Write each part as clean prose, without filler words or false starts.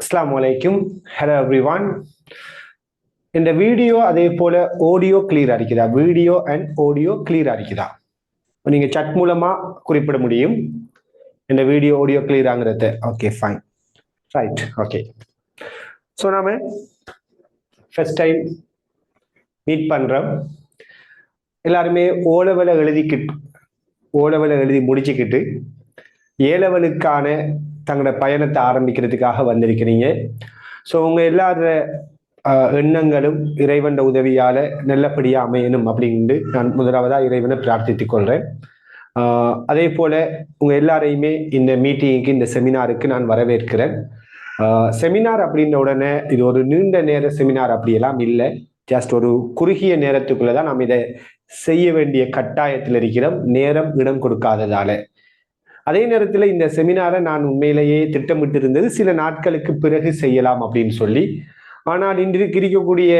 அஸ்ஸலாமு அலைக்கும். Hello everyone. இந்த வீடியோ அதே போல ஆடியோ கிளியரா இருக்குதா? வீடியோ அண்ட் ஆடியோ கிளியரா இருக்குதா? நீங்க சட் மூலமா குறிப்பிட முடியும் இந்த வீடியோ ஆடியோ கிளியராங்கிறது. Okay, fine, right, okay. So நாம ஃபர்ஸ்ட் டைம் மீட் பண்றோம். எல்லாருமே ஓலவலை எழுதி முடிச்சுக்கிட்டு ஏலவலுக்கான தங்களோட பயணத்தை ஆரம்பிக்கிறதுக்காக வந்திருக்கிறீங்க. ஸோ உங்க எல்லார எண்ணங்களும் இறைவன் உதவியால நல்லபடியா அமையணும் அப்படின்னு நான் முதலாவதா இறைவனை பிரார்த்தித்துக் கொள்றேன். அதே போல உங்க எல்லாரையுமே இந்த மீட்டிங்க்கு, இந்த செமினாருக்கு நான் வரவேற்கிறேன். செமினார் அப்படின்ற உடனே இது ஒரு நீண்ட நேர செமினார் அப்படியெல்லாம் இல்லை. ஜஸ்ட் ஒரு குறுகிய நேரத்துக்குள்ளதான் நாம் இதை செய்ய வேண்டிய கட்டாயத்தில் இருக்கிறோம், நேரம் இடம் கொடுக்காததால. அதே நேரத்தில் இந்த செமினாரை நான் உண்மையிலேயே திட்டமிட்டு இருந்தது சில நாட்களுக்கு பிறகு செய்யலாம் அப்படின்னு சொல்லி. ஆனால் இன்றைக்கு இருக்கக்கூடிய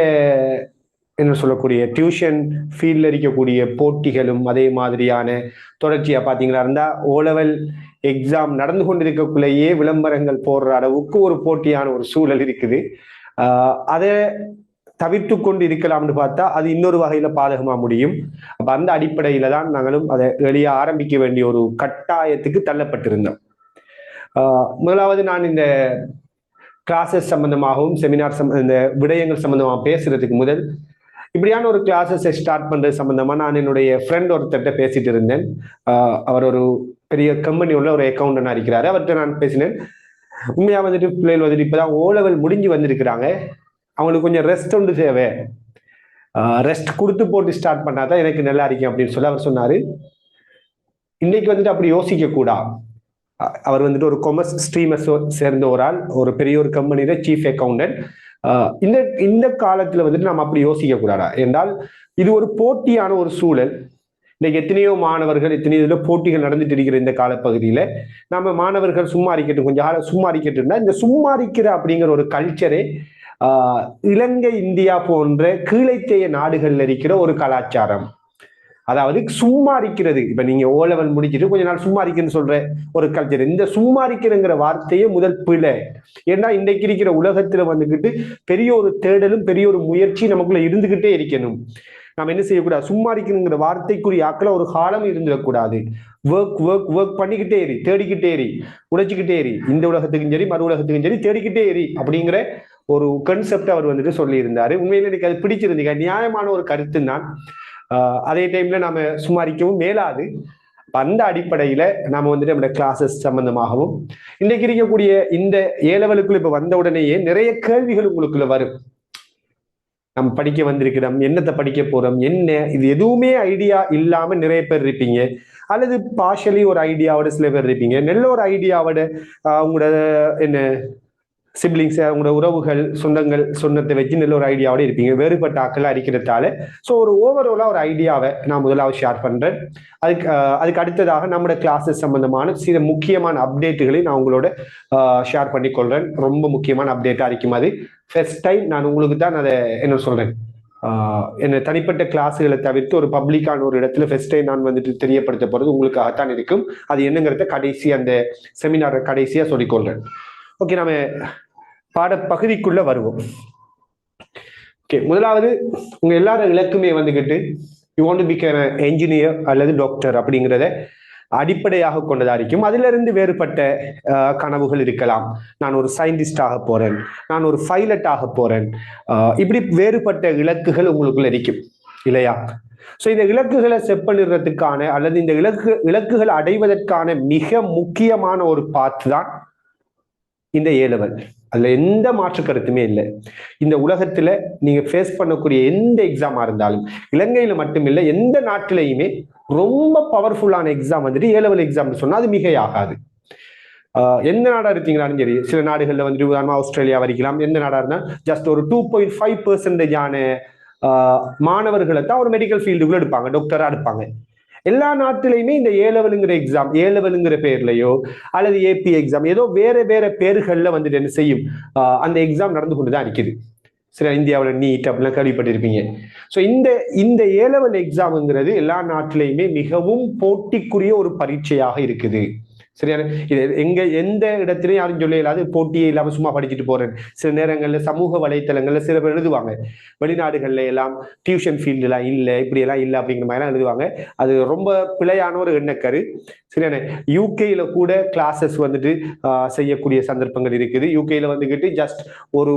என்ன சொல்லக்கூடிய டியூஷன் ஃபீல்டில் இருக்கக்கூடிய போட்டிகளும் அதே மாதிரியான தொடர்ச்சியா பார்த்தீங்களா இருந்தா ஓலெவல் எக்ஸாம் நடந்து கொண்டிருக்கக்குள்ளேயே விளம்பரங்கள் போடுற அளவுக்கு ஒரு போட்டியான ஒரு சூழல் இருக்குது. அதை தவிர்த்து கொண்டு இருக்கலாம்னு பார்த்தா அது இன்னொரு வகையில பாதகமா முடியும். அப்ப அந்த அடிப்படையில தான் நாங்களும் அதை வெளியே ஆரம்பிக்க வேண்டிய ஒரு கட்டாயத்துக்கு தள்ளப்பட்டிருந்தோம். முதலாவது நான் இந்த கிளாஸஸ் சம்பந்தமாகவும் செமினார் இந்த விடயங்கள் சம்பந்தமாக பேசுறதுக்கு முதல் இப்படியான ஒரு கிளாஸஸை ஸ்டார்ட் பண்றது சம்பந்தமா நான் என்னுடைய ஃப்ரெண்ட் ஒருத்தர்கிட்ட பேசிட்டு இருந்தேன். அவர் ஒரு பெரிய கம்பெனி உள்ள ஒரு அக்கௌண்டன்டா இருக்கிறாரு. அவர்கிட்ட நான் பேசினேன். உண்மையா வந்துட்டு பிள்ளைகள் வந்துட்டு இப்பதான் ஓலெவல் முடிஞ்சு வந்திருக்கிறாங்க, அவங்களுக்கு கொஞ்சம் ரெஸ்ட் ஒன்று தேவை, ரெஸ்ட் கொடுத்து போட்டு ஸ்டார்ட் பண்ணாதான் எனக்கு நல்லா இருக்கும் அப்படின்னு சொல்லி அவர் சொன்னாரு. இன்னைக்கு வந்துட்டு அப்படி யோசிக்க கூடாது. அவர் வந்துட்டு ஒரு கொமர்ஸ் ஸ்ட்ரீமை சேர்ந்த ஒரு ஆள், ஒரு பெரிய ஒரு கம்பெனியில சீஃப் அக்கௌண்டன்ட். இந்த காலத்துல வந்துட்டு நம்ம அப்படி யோசிக்க கூடாதா என்றால் இது ஒரு போட்டியான ஒரு சூழல். இன்னைக்கு எத்தனையோ மாணவர்கள், எத்தனையோ இதுல போட்டிகள் நடந்துட்டு இருக்கிற இந்த காலப்பகுதியில நம்ம மாணவர்கள் சும்மா இருக்கட்டும், கொஞ்சம் காலம் சும்மா இருக்கட்டும்னா இந்த சும்மா இருக்கிற அப்படிங்கிற ஒரு கல்ச்சரே இலங்கை, இந்தியா போன்ற கீழைத்தேய நாடுகள்ல இருக்கிற ஒரு கலாச்சாரம். அதாவது சும்மா இருக்கிறது. இப்ப நீங்க ஓலெவல் முடிச்சுட்டு கொஞ்ச நாள் சும்மா இருக்குன்னு சொல்ற ஒரு கல்ச்சர். இந்த சும்மா இருக்கிறங்கிற வார்த்தையே முதல் பிழை. ஏன்னா இன்றைக்கு இருக்கிற உலகத்துல வந்துகிட்டு பெரிய ஒரு தேடலும் பெரிய ஒரு முயற்சி நமக்குள்ள இருந்துகிட்டே இருக்கணும். நம்ம என்ன செய்யக்கூடாது, சும்மா இருக்கணுங்கிற வார்த்தைக்குரிய ஆக்களை ஒரு காலம் இருந்துடக்கூடாது. ஒர்க் பண்ணிக்கிட்டே ஏறி, தேடிக்கிட்டே ஏறி, உழைச்சிக்கிட்டே ஏறி, இந்த உலகத்துக்கும் சரி மறு உலகத்துக்கும் சரி தேடிக்கிட்டே ஏறி அப்படிங்கிற ஒரு கன்செப்ட் அவர் வந்துட்டு சொல்லி இருந்தாரு. உண்மையில எனக்கு அது பிடிச்சிருந்தீங்க, நியாயமான ஒரு கருத்து தான். அதே டைம்ல நாம சுமாரிக்கவும் மேலாது. அந்த அடிப்படையில நாம வந்துட்டு நம்ம கிளாஸஸ் சம்பந்தமாகவும் இன்றைக்கு இருக்கக்கூடிய இந்த ஏலெவலுக்குள்ள இப்ப வந்த உடனேயே நிறைய கேள்விகள் உங்களுக்குள்ள வரும். நம்ம படிக்க வந்திருக்கிறோம், என்னத்தை படிக்க போறோம், என்ன இது எதுவுமே ஐடியா இல்லாம நிறைய பேர் இருப்பீங்க, அல்லது பார்ஷலி ஒரு ஐடியாவோட சில பேர் இருப்பீங்க, நல்ல ஒரு ஐடியாவோட அவங்களோட என்ன சிப்ளிங்ஸ், அவங்களோட உறவுகள், சொந்தங்கள் சொன்னத்தை வச்சு நல்ல ஒரு ஐடியாவோட இருப்பீங்க. வேறுபட்ட ஆக்கள் அடிக்கிறதால ஸோ ஒரு ஓவராலா ஒரு ஐடியாவை நான் முதலாவது ஷேர் பண்றேன். அதுக்கு அடுத்ததாக நம்மளோட கிளாஸஸ் சம்பந்தமான சில முக்கியமான அப்டேட்டுகளை நான் உங்களோட ஷேர் பண்ணி கொள்றேன். ரொம்ப முக்கியமான அப்டேட்டா இருக்கும். அது ஃபர்ஸ்ட் டைம் நான் உங்களுக்கு தான் அதை என்ன சொல்றேன், என்ன தனிப்பட்ட கிளாஸுகளை தவிர்த்து ஒரு பப்ளிக்கான ஒரு இடத்துல ஃபர்ஸ்ட் டைம் நான் வந்துட்டு தெரியப்படுத்த போறது உங்களுக்காகத்தான் இருக்கும். அது என்னங்கிறத கடைசி அந்த செமினார் கடைசியா சொல்லிக்கொள்றேன். ஓகே, நம்ம பாடப்பகுதிக்குள்ள வருவோம். ஓகே, முதலாவது உங்க எல்லாரும் இலக்குமே வந்துகிட்டு you want to become engineer அல்லது டாக்டர் அப்படிங்கிறத அடிப்படையாக கொண்டதா இருக்கும். அதுல இருந்து வேறுபட்ட கனவுகள் இருக்கலாம். நான் ஒரு சயின்டிஸ்ட் ஆக போறேன், நான் ஒரு பைலட் ஆக போறேன், இப்படி வேறுபட்ட இலக்குகள் உங்களுக்குள்ள இருக்கும் இல்லையா? ஸோ இந்த இலக்குகளை செட் பண்ணிடுறதுக்கான அல்லது இந்த இலக்குகள் அடைவதற்கான மிக முக்கியமான ஒரு பாத் தான் இந்த ஏலெவல். அதுல எந்த மாற்று கருத்துமே இல்லை. இந்த உலகத்துல நீங்க ஃபேஸ் பண்ணக்கூடிய எந்த எக்ஸாமா இருந்தாலும், இலங்கையில மட்டும் இல்லை எந்த நாட்டிலையுமே ரொம்ப பவர்ஃபுல்லான எக்ஸாம் வந்துட்டு ஏலெவல் எக்ஸாம்னு சொன்னா அது மிகையாகாது. எந்த நாடா இருக்கீங்களாலும் சரி, சில நாடுகள்ல வந்துட்டு உதாரணமா ஆஸ்திரேலியா வரைக்கலாம், எந்த நாடா இருந்தா ஜஸ்ட் ஒரு 2.5% மாணவர்களை தான் ஒரு மெடிக்கல் ஃபீல்டுக்குள்ள எடுப்பாங்க, டாக்டரா எடுப்பாங்க. எல்லா நாட்டிலையுமே இந்த ஏலெவலுங்கிற எக்ஸாம், ஏலெவலுங்கிற பேர்லயோ அல்லது ஏபி எக்ஸாம் ஏதோ வேற வேற பேர்கள்ல வந்துட்டு என்ன செய்யும், அந்த எக்ஸாம் நடந்து கொண்டுதான் இருக்குது. சில இந்தியாவில் நீட் அப்படிலாம் கேள்விப்பட்டிருப்பீங்க. ஸோ இந்த ஏலெவல் எக்ஸாம்ங்கிறது எல்லா நாட்டிலையுமே மிகவும் போட்டிக்குரிய ஒரு பரீட்சையாக இருக்குது. சரியான இது எந்த இடத்துலையும் யாரும் சொல்ல இல்லாது போட்டியே இல்லாம சும்மா படிச்சுட்டு போறேன். சில நேரங்கள்ல சமூக வலைத்தளங்கள்ல சில பேர் எழுதுவாங்க, வெளிநாடுகள்ல எல்லாம் டியூஷன் ஃபீல்டு எல்லாம் இல்லை, இப்படி எல்லாம் இல்லை அப்படிங்கிற மாதிரி எல்லாம் எழுதுவாங்க. அது ரொம்ப பிழையான ஒரு எண்ணக்கரு. சரியான யூகேல கூட கிளாஸஸ் வந்துட்டு செய்யக்கூடிய சந்தர்ப்பங்கள் இருக்குது. யூகேல வந்துகிட்டு ஜஸ்ட் ஒரு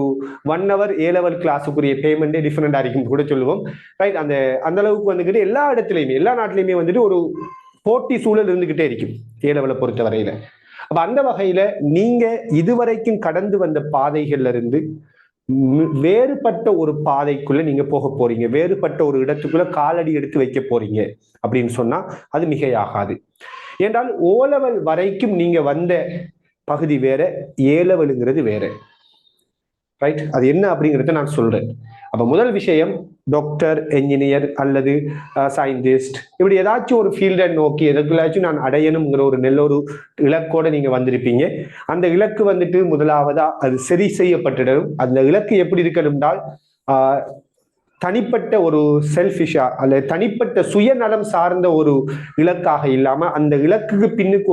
1 hour A-level கிளாஸுக்குரிய பேமெண்டே டிஃபரெண்டா இருக்கும் கூட சொல்லுவோம். ரைட், அந்த அளவுக்கு வந்துகிட்டு எல்லா இடத்துலையுமே எல்லா நாட்டிலையுமே வந்துட்டு ஒரு போட்டி சூழல் இருந்துகிட்டே இருக்கும் A-level பொறுத்த வரையில. அப்ப அந்த வகையில நீங்க இதுவரைக்கும் கடந்து வந்த பாதைகள்ல இருந்து வேறுபட்ட ஒரு பாதைக்குள்ள நீங்க போக போறீங்க, வேறுபட்ட ஒரு இடத்துக்குள்ள காலடி எடுத்து வைக்க போறீங்க அப்படின்னு சொன்னா அது மிகையாகாது. என்றால் O-level வரைக்கும் நீங்க வந்த பகுதி வேற, A-levelங்கிறது வேற. ரைட், அது என்ன அப்படிங்கிறத நான் சொல்றேன். அப்ப முதல் விஷயம், டாக்டர், என்ஜினியர் அல்லது சயின்டிஸ்ட் இப்படி ஏதாச்சும் ஒரு ஃபீல்டை நோக்கி எதுக்குள்ளாச்சும் நான் அடையணுங்கிற ஒரு நல்ல ஒரு இலக்கோட நீங்க வந்திருப்பீங்க. அந்த இலக்கு வந்துட்டு முதலாவதா அது சரி செய்யப்பட்டிடும். அந்த இலக்கு எப்படி இருக்கணும்னால் தனிப்பட்ட ஒரு செல்ஃபிஷா அல்லது தனிப்பட்ட சுயநலம் சார்ந்த ஒரு இலக்காக இல்லாம அந்த இலக்குக்கு பின்னுக்கு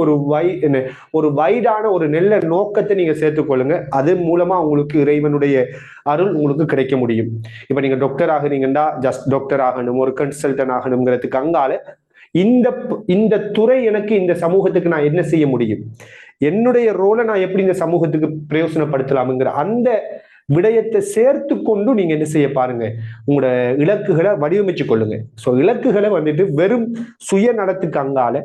ஒரு வைடான ஒரு நல்ல நோக்கத்தை நீங்க சேர்த்துக்கொள்ளுங்க. அது மூலமா உங்களுக்கு இறைவனுடைய அருள் உங்களுக்கு கிடைக்க முடியும். இப்ப நீங்க டாக்டர் ஆகுறீங்கன்னா ஜஸ்ட் டாக்டர் ஆகணும், ஒரு கன்சல்டன் ஆகணுங்கிறதுக்கு அங்கால இந்த துறை எனக்கு இந்த சமூகத்துக்கு நான் என்ன செய்ய முடியும், என்னுடைய ரோலை நான் எப்படி இந்த சமூகத்துக்கு பிரயோசனப்படுத்தலாம்ங்கிற அந்த விடயத்தை சேர்த்து கொண்டு நீங்க என்ன செய்ய பாருங்க, உங்களோட இலக்குகளை வடிவமைச்சு கொள்ளுங்க. ஸோ இலக்குகளை வந்துட்டு வெறும் சுயநலத்துக்கு அங்கால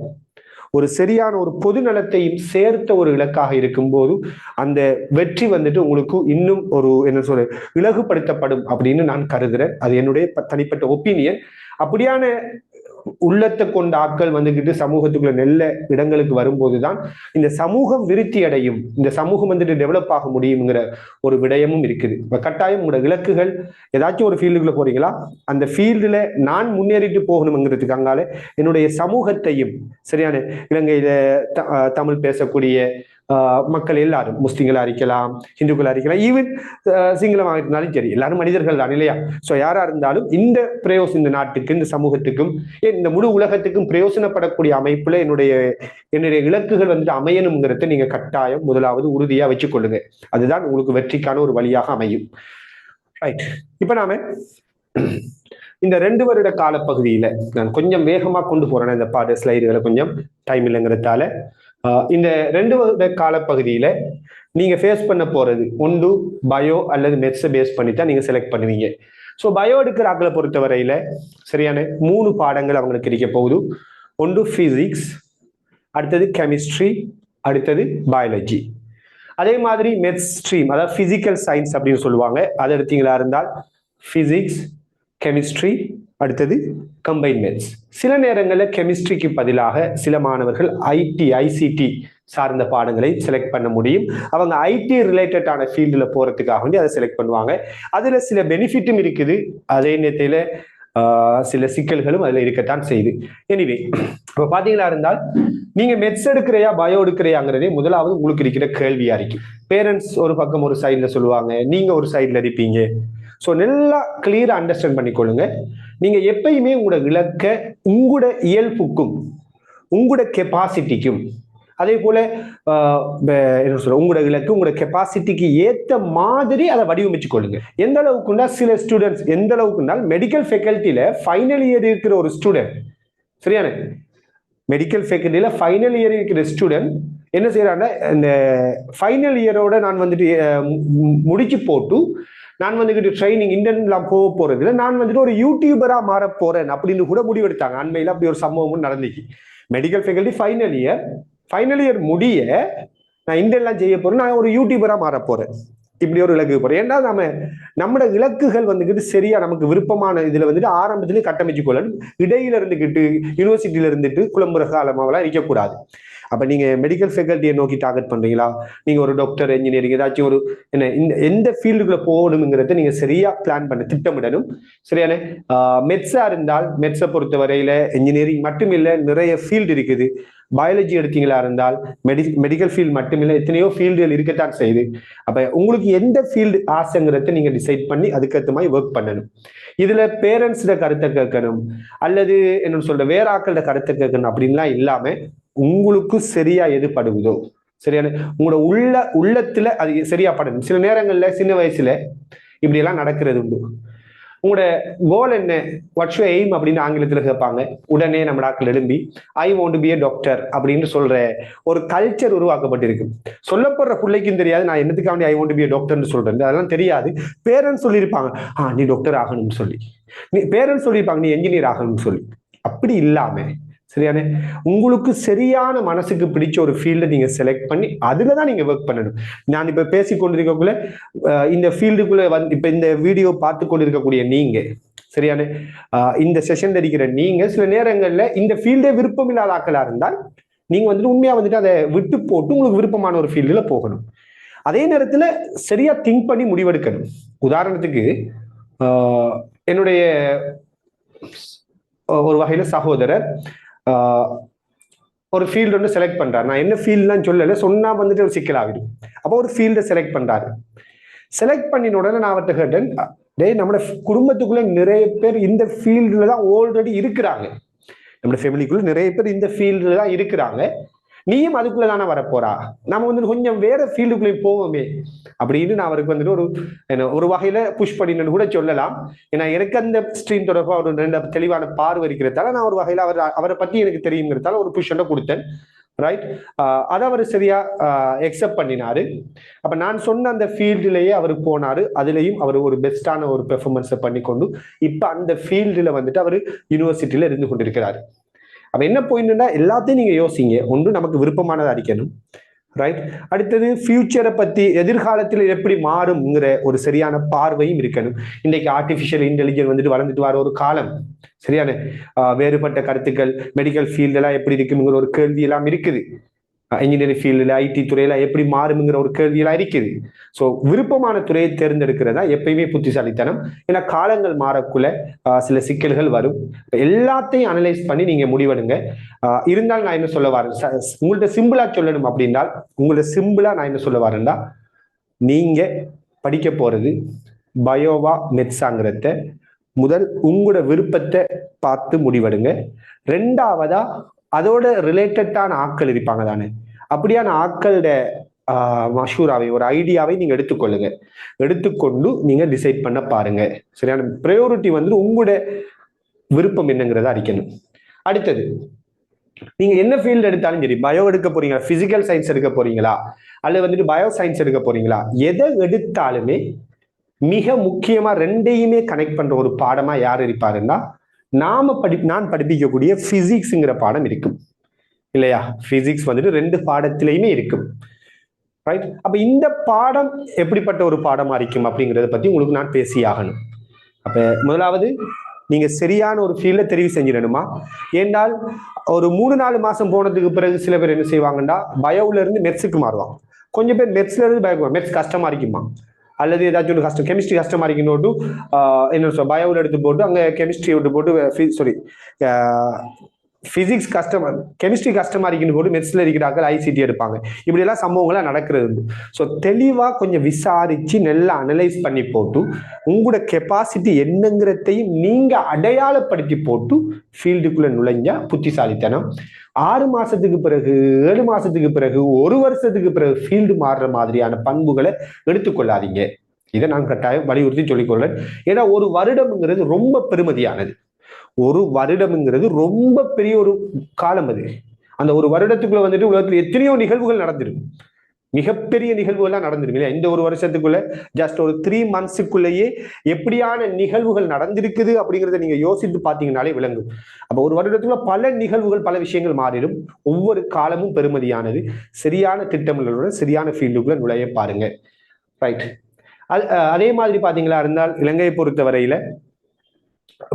ஒரு சரியான ஒரு பொது நலத்தையும் சேர்த்த ஒரு இலக்காக இருக்கும்போது அந்த வெற்றி வந்துட்டு உங்களுக்கு இன்னும் ஒரு என்ன சொல்ற இலகுபடுத்தப்படும் அப்படின்னு நான் கருதுறேன். அது என்னுடைய தனிப்பட்ட ஒப்பீனியன். அப்படியான உள்ளத்தை கொண்ட ஆட்கள் வந்துகிட்டு சமூகத்துக்குள்ள நல்ல இடங்களுக்கு வரும்போதுதான் இந்த சமூகம் விருத்தி அடையும், இந்த சமூகம் வந்துட்டு டெவலப் ஆக முடியுங்கிற ஒரு விடயமும் இருக்குது. இப்ப கட்டாயம் உங்களோட இலக்குகள் ஏதாச்சும் ஒரு ஃபீல்டுக்குள்ள போறீங்களா, அந்த ஃபீல்டுல நான் முன்னேறிட்டு போகணுங்கிறதுக்கு அங்கால என்னுடைய சமூகத்தையும் சரியான இலங்கையில தமிழ் பேசக்கூடிய மக்கள் எல்லாரும், முஸ்லிம்களா இருக்கலாம், ஹிந்துக்களா இருக்கலாம், ஈவன் சிங்களமாக இருந்தாலும் சரி, எல்லாரும் மனிதர்கள் தான் இல்லையா? ஸோ யாரா இருந்தாலும் இந்த பிரயோசனம் இந்த நாட்டுக்கு, இந்த சமூகத்துக்கும், இந்த முழு உலகத்துக்கும் பிரயோசனப்படக்கூடிய அமைப்புல என்னுடைய இலக்குகள் வந்துட்டு அமையணுங்கிறத நீங்க கட்டாயம் முதலாவது உறுதியா வச்சுக்கொள்ளுங்க. அதுதான் உங்களுக்கு வெற்றிக்கான ஒரு வழியாக அமையும். ரைட், இப்ப நாம இந்த 2 வருட காலப்பகுதியில நான் கொஞ்சம் வேகமா கொண்டு போறேன் இந்த பாட ஸ்லைடுகளை, கொஞ்சம் டைம் இல்லைங்கிறதால. இந்த 2 வருட காலப்பகுதியில நீங்க ஃபேஸ் பண்ண போறது ஒன்று பயோ அல்லது மெத்ஸை பேஸ் பண்ணி தான் நீங்க செலக்ட் பண்ணுவீங்க. ஸோ பயோ எடுக்கிற ஆக்களை பொறுத்த வரையில சரியான 3 பாடங்கள் அவங்களுக்கு இருக்க போகுது. ஒன்று பிசிக்ஸ், அடுத்தது கெமிஸ்ட்ரி, அடுத்தது பயாலஜி. அதே மாதிரி மெத்ஸ் ஸ்ட்ரீம், அதாவது பிசிக்கல் சயின்ஸ் அப்படின்னு சொல்லுவாங்க, அதை எடுத்தீங்களா இருந்தால் பிசிக்ஸ், கெமிஸ்ட்ரி, அடுத்தது கம்பைன் மெத்ஸ். சில நேரங்களில் கெமிஸ்ட்ரிக்கு பதிலாக சில மாணவர்கள் ஐசிடி சார்ந்த பாடங்களை செலக்ட் பண்ண முடியும். அவங்க ஐடி ரிலேட்டடான ஃபீல்டில் போறதுக்காக வேண்டி அதை செலக்ட் பண்ணுவாங்க. அதுல சில பெனிஃபிட்டும் இருக்குது, அதே நேரத்தில் சில சிக்கல்களும் அதுல இருக்கத்தான் செய்யுது. எனிவே இப்போ பாத்தீங்களா இருந்தால் நீங்க மெத்ஸ் எடுக்கிறையா பயோ எடுக்கிறையாங்கிறதே முதலாவது உங்களுக்கு இருக்கிற கேள்வியா இருக்கு. பேரண்ட்ஸ் ஒரு பக்கம் ஒரு சைட்ல சொல்லுவாங்க, நீங்க ஒரு சைட்ல இருப்பீங்க. ஸோ நல்லா கிளியரா அண்டர்ஸ்டாண்ட் பண்ணிக்கொள்ளுங்க. நீங்க எப்பயுமே உங்களோட இலக்க உங்களோட இயல்புக்கும் உங்களோட கெப்பாசிட்டிக்கும், அதே போல என்ன சொல்ற உங்களோட இலக்கு உங்களோட கெப்பாசிட்டிக்கு ஏத்த மாதிரி அதை வடிவமைச்சு கொள்ளுங்க. எந்த அளவுக்குன்னா சில ஸ்டூடெண்ட்ஸ் எந்த அளவுக்குன்னா மெடிக்கல் ஃபேக்கல்ட்டியில ஃபைனல் இயர் இருக்கிற ஒரு ஸ்டூடெண்ட், சரியான மெடிக்கல் ஃபேக்கல்ட்டியில ஃபைனல் இயர் இருக்கிற ஸ்டூடெண்ட் என்ன செய்யறாங்கன்னா, இந்த ஃபைனல் இயரோட நான் வந்துட்டு முடிச்சு போட்டு நான் வந்துகிட்டு ட்ரைனிங் இன்டர்ன்லாம் போக போறது இல்லை, நான் வந்துட்டு ஒரு யூடியூபரா மாற போறேன் அப்படின்னு கூட முடிவெடுத்தாங்க. அண்மையில அப்படி ஒரு சம்பவமும் நடந்துச்சு. மெடிக்கல் ஃபேக்கல்ட்டி ஃபைனல் இயர் முடிய நான் இன்டர்ன்லாம் செய்ய போறேன், நான் ஒரு யூடியூபரா மாற போறேன், இப்படி ஒரு இலக்கு போறேன். ஏன்னா நம்மளோட இலக்குகள் வந்துகிட்டு சரியா நமக்கு விருப்பமான இதுல வந்துட்டு ஆரம்பத்திலேயே கட்டமைச்சு கொள்ளணும். இடையில இருந்துகிட்டு யூனிவர்சிட்டியில இருந்துட்டு குழம்புற காலமாவெல்லாம் இருக்கக்கூடாது. அப்ப நீங்க மெடிக்கல் ஃபேக்கல்ட்டியை நோக்கி டார்கெட் பண்றீங்களா, நீங்க ஒரு டாக்டர், என்ஜினியரிங் ஏதாச்சும் ஒரு எந்த ஃபீல்டுக்குள்ள போகணுங்கிறத நீங்க சரியா பிளான் பண்ண திட்டமிடணும். சரியான மெத்ஸா இருந்தால் மெத்ஸை பொறுத்த வரையில என்ஜினியரிங் மட்டும் இல்லை, நிறைய ஃபீல்டு இருக்குது. பயாலஜி எடுத்தீங்களா இருந்தால் மெடிக்கல் ஃபீல்டு மட்டும் இல்லை, எத்தனையோ ஃபீல்டுகள் இருக்கத்தான் செய்யுது. அப்ப உங்களுக்கு எந்த ஃபீல்டு ஆசைங்கிறத நீங்க டிசைட் பண்ணி அதுக்கேற்ற மாதிரி ஒர்க் பண்ணணும். இதுல பேரண்ட்ஸோட கருத்தை கேட்கணும் அல்லது என்ன சொல்ற வேற ஆக்களோட கருத்தை கேட்கணும் அப்படின்லாம் இல்லாம உங்களுக்கு சரியா எது படுகுதோ, சரியான உங்களோட உள்ளத்துல அது சரியா படணும். சில நேரங்கள்ல சின்ன வயசுல இப்படி எல்லாம் நடக்கிறது உண்டு. உங்களோட கோல் என்ன, வாட்ஸ் யுவர் எய்ம் அப்படின்னு ஆங்கிலத்தில் கேட்பாங்க. உடனே நம்ம டாக்டர் எழும்பி ஐ want to be a doctor அப்படின்னு சொல்ற ஒரு கல்ச்சர் உருவாக்கப்பட்டிருக்கு. சொல்லப்படுற பிள்ளைக்கும் தெரியாது நான் என்னத்துக்காக I want to be a டாக்டர்னு சொல்றேன், அதெல்லாம் தெரியாது. பேரண்ட்ஸ் சொல்லியிருப்பாங்க நீ டாக்டர் ஆகணும்னு சொல்லி, நீ பேரண்ட்ஸ் சொல்லியிருப்பாங்க நீ என்ஜினியர் ஆகணும்னு சொல்லி. அப்படி இல்லாம சரியான உங்களுக்கு சரியான மனசுக்கு பிடிச்ச ஒரு ஃபீல்டை நீங்க செலக்ட் பண்ணி அதுலதான் நீங்க ஒர்க் பண்ணணும். நான் இப்ப பேசிக்கொண்டிருக்கக்குள்ள இந்த ஃபீல்டுக்குள்ள இப்ப இந்த வீடியோ பார்த்து கொண்டிருக்கக்கூடிய நீங்க சரியான இந்த செஷன் இருக்கிற நீங்க சில நேரங்கள்ல இந்த ஃபீல்டே விருப்பம் இல்லாத ஆக்களா இருந்தால் நீங்க வந்துட்டு உண்மையா வந்துட்டு அதை விட்டு போட்டு உங்களுக்கு விருப்பமான ஒரு ஃபீல்டுல போகணும். அதே நேரத்துல சரியா திங்க் பண்ணி முடிவெடுக்கணும். உதாரணத்துக்கு என்னுடைய ஒரு வகையில சகோதரர் ஒரு ஃபீல்டு ஒன்று செலக்ட் பண்றாரு. நான் என்ன ஃபீல்டுலாம் சொல்லல, சொன்னா வந்துட்டு ஒரு சிக்கலாகிடும். அப்போ ஒரு ஃபீல்டை செலக்ட் பண்றாரு. செலக்ட் பண்ணின உடனே நான் அவர்கிட்ட கேட்டேன், டேய் நம்மளோட குடும்பத்துக்குள்ள நிறைய பேர் இந்த ஃபீல்டுல தான் ஆல்ரெடி இருக்கிறாங்க, நம்மளோட ஃபேமிலிக்குள்ள நிறைய பேர் இந்த ஃபீல்டுல தான் இருக்கிறாங்க, நீயும் அதுக்குள்ள தானே வரப்போறா, நம்ம வந்துட்டு கொஞ்சம் வேற ஃபீல்டுக்குள்ளே போவோமே அப்படின்னு நான் அவருக்கு வந்துட்டு ஒரு வகையில புஷ் பண்ணினு கூட சொல்லலாம். ஏன்னா எனக்கு அந்த ஸ்ட்ரீம் தொடர்பா ஒரு ரெண்டு தெளிவான பார்வை இருக்கிறதால நான் ஒரு வகையில அவரை பத்தி எனக்கு தெரியுங்கிறதால ஒரு புஷ் கொடுத்தேன். ரைட், அதை அவர் சரியா எக்ஸெப்ட் பண்ணினாரு. அப்ப நான் சொன்ன அந்த ஃபீல்டுலயே அவர் போனாரு. அதுலயும் அவர் ஒரு பெஸ்டான ஒரு பெர்ஃபார்மன்ஸை பண்ணிக்கொண்டு இப்ப அந்த ஃபீல்டுல வந்துட்டு அவர் யூனிவர்சிட்டியில இருந்து கொண்டிருக்கிறாரு. அப்ப என்ன போயின்னா எல்லாத்தையும் நீங்க யோசிங்க. ஒன்று நமக்கு விருப்பமானதை அடிக்கணும். ரைட், அடுத்தது ஃபியூச்சரை பத்தி எதிர்காலத்தில் எப்படி மாறும்ங்கிற ஒரு சரியான பார்வையும் இருக்கணும். இன்னைக்கு ஆர்டிபிஷியல் இன்டெலிஜென்ஸ் வந்துட்டு வளர்ந்துட்டு வர ஒரு காலம். சரியான வேறுபட்ட கருத்துக்கள் மெடிக்கல் ஃபீல்டு எல்லாம் எப்படி இருக்குங்கிற ஒரு கேள்வி எல்லாம் இருக்குது. இன்ஜினியரிங் ஃபீல்டுல ஐடி துறையில எப்படி மாறுங்கிற ஒரு கேள்வியெல்லாம் இருக்குது. ஸோ விருப்பமான துறையை தேர்ந்தெடுக்கிறதா எப்பயுமே புத்திசாலித்தனம். ஏன்னா காலங்கள் மாறக்குள்ள சில சிக்கல்கள் வரும். எல்லாத்தையும் அனலைஸ் பண்ணி நீங்க முடிவெடுங்க. இருந்தாலும் நான் என்ன சொல்ல வரேன், உங்கள்ட்ட சிம்பிளா சொல்லணும் அப்படின்னா, உங்கள்ட்ட சிம்பிளா நான் என்ன சொல்ல வரேன்டா, நீங்க படிக்க போறது பயோவா மெட்ஸாங்கிறத முதல் உங்களோட விருப்பத்தை பார்த்து முடிவெடுங்க. ரெண்டாவதா அதோட ரிலேட்டடான ஆட்கள் இருப்பாங்க தானே, அப்படியான ஆட்களோட மஷூராவை ஒரு ஐடியாவை நீங்க எடுத்துக்கொள்ளுங்க. எடுத்துக்கொண்டு நீங்க டிசைட் பண்ண பாருங்க. சரியான ப்ரையாரிட்டி வந்து உங்களோட விருப்பம் என்னங்கிறத அறிக்கணும். அடுத்தது நீங்க என்ன ஃபீல்டு எடுத்தாலும் சரி, பயோ எடுக்க போறீங்களா, பிசிக்கல் சயின்ஸ் எடுக்க போறீங்களா, அல்லது வந்துட்டு பயோ சயின்ஸ் எடுக்க போறீங்களா, எதை எடுத்தாலுமே மிக முக்கியமா ரெண்டையுமே கனெக்ட் பண்ற ஒரு பாடமா யார் இருப்பாருன்னா நான் படிப்பிக்கக்கூடிய பிசிக்ஸ்ங்கிற பாடம் இருக்கும் இல்லையா. பிசிக்ஸ் வந்துட்டு ரெண்டு பாடத்திலையுமே இருக்கும். ரைட், அப்ப இந்த பாடம் எப்படிப்பட்ட ஒரு பாடமா இருக்கும் அப்படிங்கிறத பத்தி உங்களுக்கு நான் பேசி ஆகணும். அப்ப முதலாவது நீங்க சரியான ஒரு ஃபீல்ட தெரிவு செஞ்சிடணுமா. ஏன்னால் ஒரு 3-4 மாசம் போனதுக்கு பிறகு சில பேர் என்ன செய்வாங்கன்னா பயோல இருந்து மெட்ஸுக்கு மாறுவாங்க. கொஞ்சம் பேர் மெட்ஸ்ல இருந்து பயக்குவாங்க, மெட்ஸ் கஷ்டமா இருக்குமா, அல்லது ஏதாச்சும் ஒரு கஷ்டம் கெமிஸ்ட்ரி கஷ்டமா இருக்குன்னு என்ன சொல்ல பயோவில் எடுத்து போட்டு அங்கே கெமிஸ்ட்ரி விட்டு போட்டு பிசிக்ஸ் கஷ்டமா கெமிஸ்ட்ரி கஷ்டமா இருக்குன்னு போட்டு மெட்ஸ்ல இருக்கிறார்கள் ஐசிடி எடுப்பாங்க. இப்படி எல்லாம் சம்பவங்கள்லாம் நடக்கிறது. ஸோ தெளிவா கொஞ்சம் விசாரிச்சு நல்லா அனலைஸ் பண்ணி போட்டு உங்களோட கெப்பாசிட்டி என்னங்கிறதையும் நீங்க அடையாளப்படுத்தி போட்டு ஃபீல்டுக்குள்ள நுழைஞ்சா புத்திசாலித்தனம். 6 மாசத்துக்கு பிறகு 7 மாசத்துக்கு பிறகு 1 வருஷத்துக்கு பிறகு ஃபீல்டு மாறுற மாதிரியான பண்புகளை எடுத்துக்கொள்ளாதீங்க. இதை நான் கட்டாயம் வலியுறுத்தி சொல்லிக்கொள்றேன். ஏன்னா ஒரு வருடம்ங்கிறது ரொம்ப பெருமதியானது. ஒரு வருடம்ங்கிறது ரொம்ப பெரிய ஒரு காலம். அது அந்த ஒரு வருடத்துக்குள்ள வந்துட்டு உலகத்தில் எத்தனையோ நிகழ்வுகள் நடந்திருக்கும், மிகப்பெரிய நிகழ்வுகள்லாம் நடந்திருக்கு இல்லையா. இந்த ஒரு வருஷத்துக்குள்ள ஜஸ்ட் ஒரு 3 மந்த்ஸுக்குள்ளேயே எப்படியான நிகழ்வுகள் நடந்திருக்குது அப்படிங்கிறத நீங்க யோசித்து பார்த்தீங்கன்னாலே விளங்கும். அப்ப ஒரு வருடத்துக்குள்ள பல நிகழ்வுகள் பல விஷயங்கள் மாறிடும். ஒவ்வொரு காலமும் பெருமதியானது. சரியான திட்டமிடலுடன் சரியான ஃபீல்டுக்குள்ள நுழைய பாருங்க. ரைட், அதே மாதிரி பாத்தீங்களா இருந்தால் இலங்கையை பொறுத்த வரையில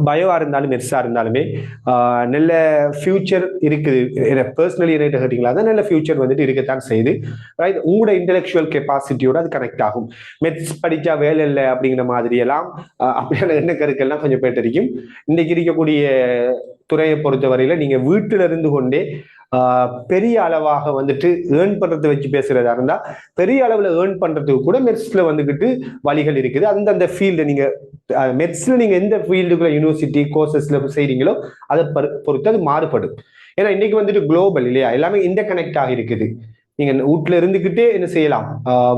பயோவா இருந்தாலும் மெர்ஸா இருந்தாலுமே நல்ல ஃபியூச்சர் இருக்குது. பர்சனலி என்ன கேட்டீங்களா, தான் நல்ல ஃபியூச்சர் வந்துட்டு இருக்கத்தான் செய்யுது. ரைட், உங்களோட இன்டெலெக்சுவல் கெப்பாசிட்டியோட அது கனெக்ட் ஆகும். மெட்ஸ் படிச்சா வேலை இல்லை அப்படிங்கிற மாதிரி எல்லாம் அப்படியான என்ன கருக்கெல்லாம் கொஞ்சம் பேர் இருக்கும். இன்னைக்கு இருக்கக்கூடிய துறையை பொறுத்த வரையில நீங்க வீட்டில இருந்து கொண்டே பெரிய அளவாக வந்துட்டு ஏர்ன் பண்றதை வச்சு பேசுறதா இருந்தா பெரிய அளவுல ஏர்ன் பண்றதுக்கு கூட மெட்ஸ்ல வந்துகிட்டு வழிகள் இருக்குது. அந்தந்த ஃபீல்டு நீங்க மெட்ஸ்ல நீங்க எந்த ஃபீல்டுக்குள்ள யூனிவர்சிட்டி கோர்சஸ்ல செய்றீங்களோ அதை பொறுத்து அது மாறுபடும். ஏன்னா இன்னைக்கு வந்துட்டு குளோபல் இல்லையா, எல்லாமே இன்டர் கனெக்ட் ஆகி இருக்குது. நீங்க வீட்டுல இருந்துகிட்டே என்ன செய்யலாம்,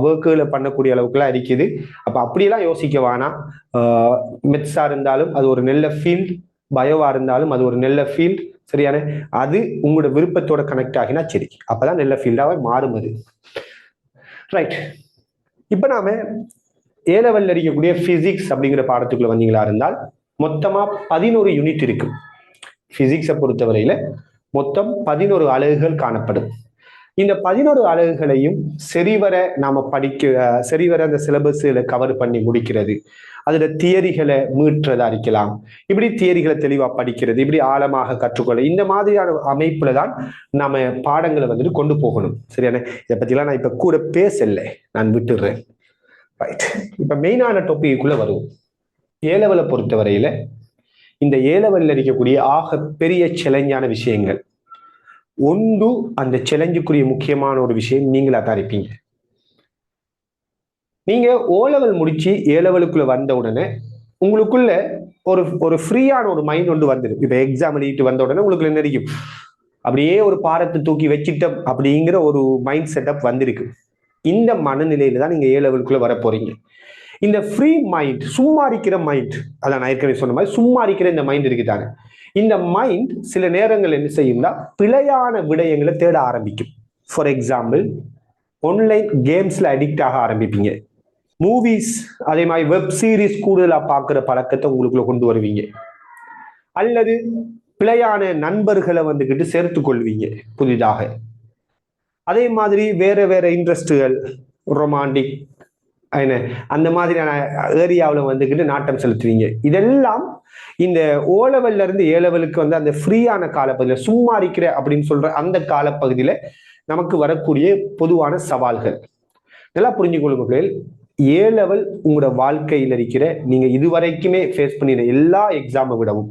ஒர்க்குகளை பண்ணக்கூடிய அளவுக்குலாம் இருக்குது. அப்ப அப்படியெல்லாம் யோசிக்க வேணாம். மெட்ஸா இருந்தாலும் அது ஒரு நல்ல ஃபீல்ட், பயோவா இருந்தாலும் அது ஒரு நல்ல ஃபீல்ட். சரியான அது உங்களோட விருப்பத்தோட கனெக்ட் ஆகினா சரி, அப்பதான் நல்ல ஃபீல்டாவே மாறும் அது. ரைட். இப்ப நாம ஏ லெவல்ல இருக்கக்கூடிய பிசிக்ஸ் அப்படிங்கிற பாடத்துக்குள்ள வந்தீங்களா இருந்தால் மொத்தமா 11 யூனிட் இருக்கு. பிசிக்ஸை பொறுத்தவரையில மொத்தம் 11 அலகுகள் காணப்படும். இந்த 11 அலகுகளையும் சரிவர நாம சரிவர அந்த சிலபஸ்ல கவர் பண்ணி முடிக்கிறது, அதுல தியரிகளை மீட்டுறதா இருக்கலாம், இப்படி தியரிகளை தெளிவா படிக்கிறது, இப்படி ஆழமாக கற்றுக்கொள்ள, இந்த மாதிரியான அமைப்புல தான் நாம பாடங்களை வந்துட்டு கொண்டு போகணும். சரியான இதை பத்திலாம் நான் இப்ப கூட பேசல, நான் விட்டுடுறேன். ரைட். இப்ப மெயினான டாபிக்குள்ள வருவோம். ஏ லெவலை பொறுத்தவரையில இந்த ஏ லெவல்ல இருக்கக்கூடிய ஆக பெரிய சேலஞ்சான விஷயங்கள் ஒன்று, அந்த சேலஞ்சுக்குரிய முக்கியமான ஒரு விஷயம் நீங்களா தான் இருப்பீங்க. நீங்க ஓ லெவல் முடிச்சு ஏ லெவலுக்குள்ள வந்த உடனே உங்களுக்குள்ள ஒரு ஒரு ஃப்ரீயான ஒரு மைண்ட் ஒன்று வந்துடும். இப்ப எக்ஸாம் எழுதிட்டு வந்த உடனே உங்களுக்கு என்ன இருக்கும், அப்படியே ஒரு பாடத்தை தூக்கி வச்சுட்டோம் அப்படிங்கிற ஒரு மைண்ட் செட்டப் வந்திருக்கு. இந்த மனநிலையில தான் நீங்க ஏ லெவலுக்குள்ள வர போறீங்க. இந்த ஃப்ரீ மைண்ட், சும்மா இருக்கிற மைண்ட், அதான் நான் ஏற்கனவே சொன்ன மாதிரி சும்மா இருக்கிற இந்த மைண்ட் இருக்குதாங்க, இந்த மைண்ட் சில நேரங்கள் என்ன செய்யும்னா பிழையான விடயங்களை தேட ஆரம்பிக்கும். ஃபார் எக்ஸாம்பிள், ஆன்லைன் கேம்ஸ்ல அடிக்ட் ஆக ஆரம்பிப்பீங்க. மூவிஸ் அதே மாதிரி வெப் சீரிஸ் கூடுதலா பார்க்குற பழக்கத்தை உங்களுக்குள்ள கொண்டு வருவீங்க. அல்லது பிழையான நண்பர்களை வந்துகிட்டு சேர்த்து கொள்வீங்க புதிதாக. அதே மாதிரி வேற வேற இன்ட்ரெஸ்டுகள், ரொமான்டிக் அந்த மாதிரியான ஏரியாவில் வந்துகிட்டு நாட்டம் செலுத்துவீங்க. இதெல்லாம் இந்த ஓ லெவல்ல இருந்து ஏ லெவலுக்கு வந்து அந்த ஃப்ரீயான காலப்பகுதியில், சும்மா இருக்கிற அப்படின்னு சொல்ற அந்த காலப்பகுதியில நமக்கு வரக்கூடிய பொதுவான சவால்கள் நல்லா புரிஞ்சுக்கொள்ளுங்க. ஏ லெவல் உங்களோட வாழ்க்கையில் இருக்கிற நீங்க இதுவரைக்குமே ஃபேஸ் பண்ணின எல்லா எக்ஸாமை விடவும்,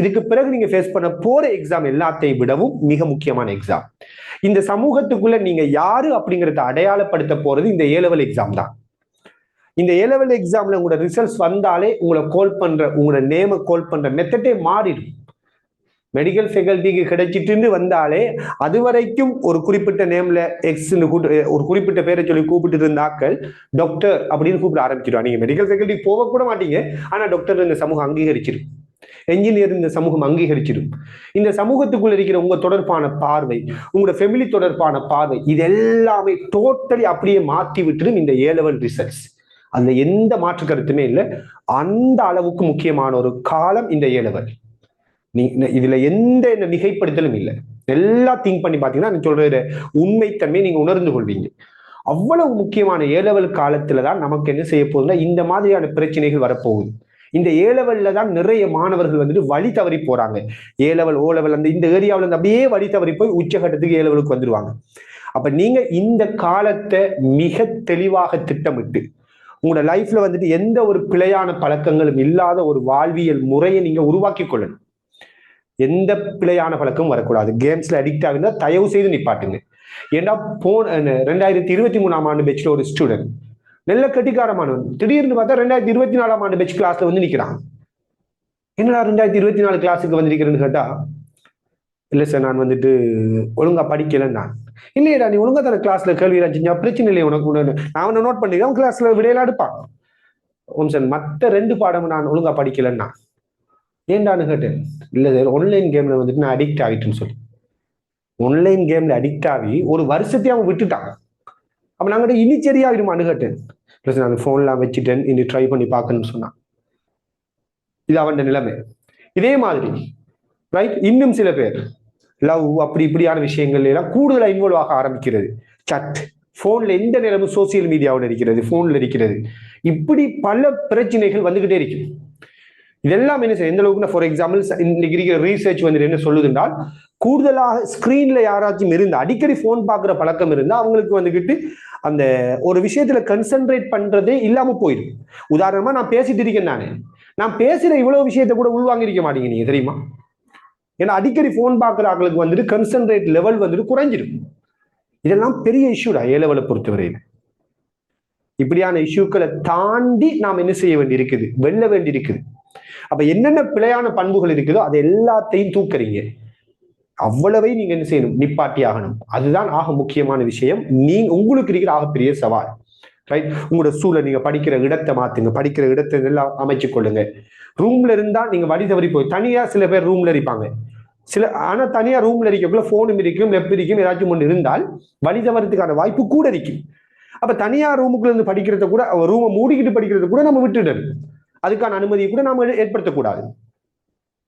இதுக்கு பிறகு நீங்க ஃபேஸ் பண்ண போற எக்ஸாம் எல்லாத்தையும் விடவும் மிக முக்கியமான எக்ஸாம். இந்த சமூகத்துக்குள்ள நீங்க யாரு அப்படிங்கறத அடையாளப்படுத்த போறது இந்த ஏ லெவல் எக்ஸாம் தான். இந்த ஏ லெவல் எக்ஸாம்ல உங்களோட ரிசல்ட்ஸ் வந்தாலே உங்களோட நேம கால் பண்ற மெத்தடே மாறிடும். மெடிக்கல் ஃபேக்கல்ட்டிக்கு கிடைச்சிட்டு வந்தாலே அது வரைக்கும் ஒரு குறிப்பிட்ட நேம்ல எக்ஸ்ன்னு ஒரு குறிப்பிட்ட பேரை சொல்லி கூப்பிட்டு இருந்தாக்கள் டாக்டர் அப்படின்னு கூப்பிட ஆரம்பிச்சிடுவா. நீங்க மெடிக்கல் ஃபேக்கல்ட்டி போக கூட மாட்டீங்க, ஆனா டாக்டர் இந்த சமூகம் அங்கீகரிச்சிடும், என்ஜினியர் இந்த சமூகம் அங்கீகரிச்சிடும். இந்த சமூகத்துக்குள்ள இருக்கிற உங்க தொடர்பான பார்வை, உங்களோட ஃபேமிலி தொடர்பான பார்வை, இது எல்லாமே டோட்டலி அப்படியே மாற்றி விட்டுடும் இந்த ஏ லெவல் ரிசல்ட்ஸ். அதுல எந்த மாற்று கருத்துமே இல்லை. அந்த அளவுக்கு முக்கியமான ஒரு காலம் இந்த ஏ லெவல். இதுல எந்த மிகைப்படுத்தலும் இல்லை. எல்லாம் திங்க் பண்ணி பாத்தீங்கன்னா சொல்ற உண்மைத்தன்மையை நீங்க உணர்ந்து கொள்வீங்க. அவ்வளவு முக்கியமான ஏ லெவல் காலத்துலதான் நமக்கு என்ன செய்ய போகுதுன்னா இந்த மாதிரியான பிரச்சனைகள் வரப்போகுது. இந்த ஏ லெவல்ல தான் நிறைய மாணவர்கள் வந்துட்டு வழி தவறி போறாங்க. ஏ லெவல் ஓ லெவல் இந்த ஏரியாவில இருந்து அப்படியே வழி தவறி போய் உச்சகட்டத்துக்கு ஏ லெவலுக்கு வந்துருவாங்க. அப்ப நீங்க இந்த காலத்தை மிக தெளிவாக திட்டமிட்டு உங்களோட லைஃப்ல வந்துட்டு எந்த ஒரு பிழையான பழக்கங்களும் இல்லாத ஒரு வாழ்வியல் முறையை நீங்க உருவாக்கி கொள்ளணும். எந்த பிழையான பழக்கமும் வரக்கூடாது. கேம்ஸ்ல அடிக்ட் ஆகுனா தயவு செய்து நிப்பாட்டுங்க. ஏன்னா 2023 ஆண்டு பெட்ச்ல ஒரு ஸ்டூடெண்ட் நல்ல கட்டிக்காரமானவன் திடீர்னு பார்த்தா 2024 ஆண்டு பெட்ச் கிளாஸ்ல வந்து நிக்கிறான். என்னடா 2024 கிளாஸுக்கு வந்து நிக்கிறேன்னு கேட்டா, இல்ல சார் நான் வந்துட்டு ஒழுங்கா படிக்கலன்னு. நான் இல்லையடா நீ ஒழுங்கா தானே கிளாஸ்ல கேள்வி செஞ்சா பிரச்சனை இல்லை உனக்கு, நான் அவனை நோட் பண்ணிக்கிறேன், அவன் கிளாஸ்ல விடையெல்லாம் எடுப்பான். சார் மற்ற 2 பாடமும் நான் ஒழுங்கா படிக்கலன்னா ஏன்டான்னு கேட்டேன். இல்ல சார் ஆன்லைன் கேம்ல வந்துட்டு நான் அடிக்ட் ஆகிட்டுன்னு சொல்லி, ஆன்லைன் கேம்ல அடிக்ட் ஆகி ஒரு வருஷத்தையும் அவன் விட்டுட்டான். அப்ப நாங்கிட்ட இனி சரியாகிடுமான்னு கேட்டேன். நான் போன்லாம் வச்சுட்டேன், இனி ட்ரை பண்ணி பார்க்கணும்னு சொன்னான். இது அவன் நிலைமை. இதே மாதிரி ரைட், இன்னும் சில பேர் லவ் அப்படி இப்படியான விஷயங்கள் எல்லாம் கூடுதலா இன்வால்வ் ஆக ஆரம்பிக்கிறது. சட் போன்ல எந்த நேரமும் சோசியல் மீடியாவில் இருக்கிறது, போன்ல இருக்கிறது, இப்படி பல பிரச்சனைகள் வந்துகிட்டே இருக்கு. இதெல்லாம் என்ன செய்ய, எந்த அளவுக்கு ஃபார் எக்ஸாம்பிள் இன்னைக்கு இருக்கிற ரீசர்ச் வந்து என்ன சொல்லுதுன்றால், கூடுதலாக ஸ்கிரீன்ல யாராச்சும் இருந்து அடிக்கடி போன் பார்க்குற பழக்கம் இருந்தா அவங்களுக்கு வந்துகிட்டு அந்த ஒரு விஷயத்துல கன்சென்ட்ரேட் பண்றதே இல்லாம போயிடும். உதாரணமா நான் பேசிட்டு இருக்கேன், நான் பேசுற இவ்வளவு விஷயத்த கூட உள்வாங்கி இருக்க மாட்டீங்க நீங்க தெரியுமா? ஏன்னா அடிக்கடி போன் பார்க்குற ஆட்களுக்கு வந்துட்டு கன்சன்ட்ரேட் லெவல் வந்துட்டு குறைஞ்சிடும். இதெல்லாம் பெரிய இஷ்யூடா ஏ லெவலை பொறுத்தவரையில். இப்படியான இஷ்யூக்களை தாண்டி நாம் என்ன செய்ய வேண்டி இருக்குது, வெல்ல வேண்டி இருக்குது. அப்ப என்னென்ன பிழையான பண்புகள் இருக்குதோ அது எல்லாத்தையும் தூக்குறீங்க. அவ்வளவை நீங்க என்ன செய்யணும், நிப்பாட்டி ஆகணும். அதுதான் ஆக முக்கியமான விஷயம். நீங்க உங்களுக்கு இருக்கிற ஆகப்பெரிய சவால். ரைட், உங்களோட சூழல், நீங்க படிக்கிற இடத்தை மாத்துங்க, படிக்கிற இடத்தை எல்லாம் அமைச்சு கொள்ளுங்க. ரூம்ல இருந்தா நீங்க வழி தவறி போய் தனியா சில பேர் ரூம்ல இருப்பாங்க. ஆனா தனியா ரூம்ல இருக்கக்குள்ள போனும் இருக்கும், லெப் இருக்கும், ஏதாச்சும் ஒன்று இருந்தால் வழி தவறதுக்கான வாய்ப்பு கூட இருக்கும். அப்ப தனியா ரூமுக்குள்ள இருந்து படிக்கிறத கூட, ரூமை மூடிக்கிட்டு படிக்கிறத கூட நம்ம விட்டுடணும். அதுக்கான அனுமதியை கூட நாம ஏற்படுத்தக்கூடாது.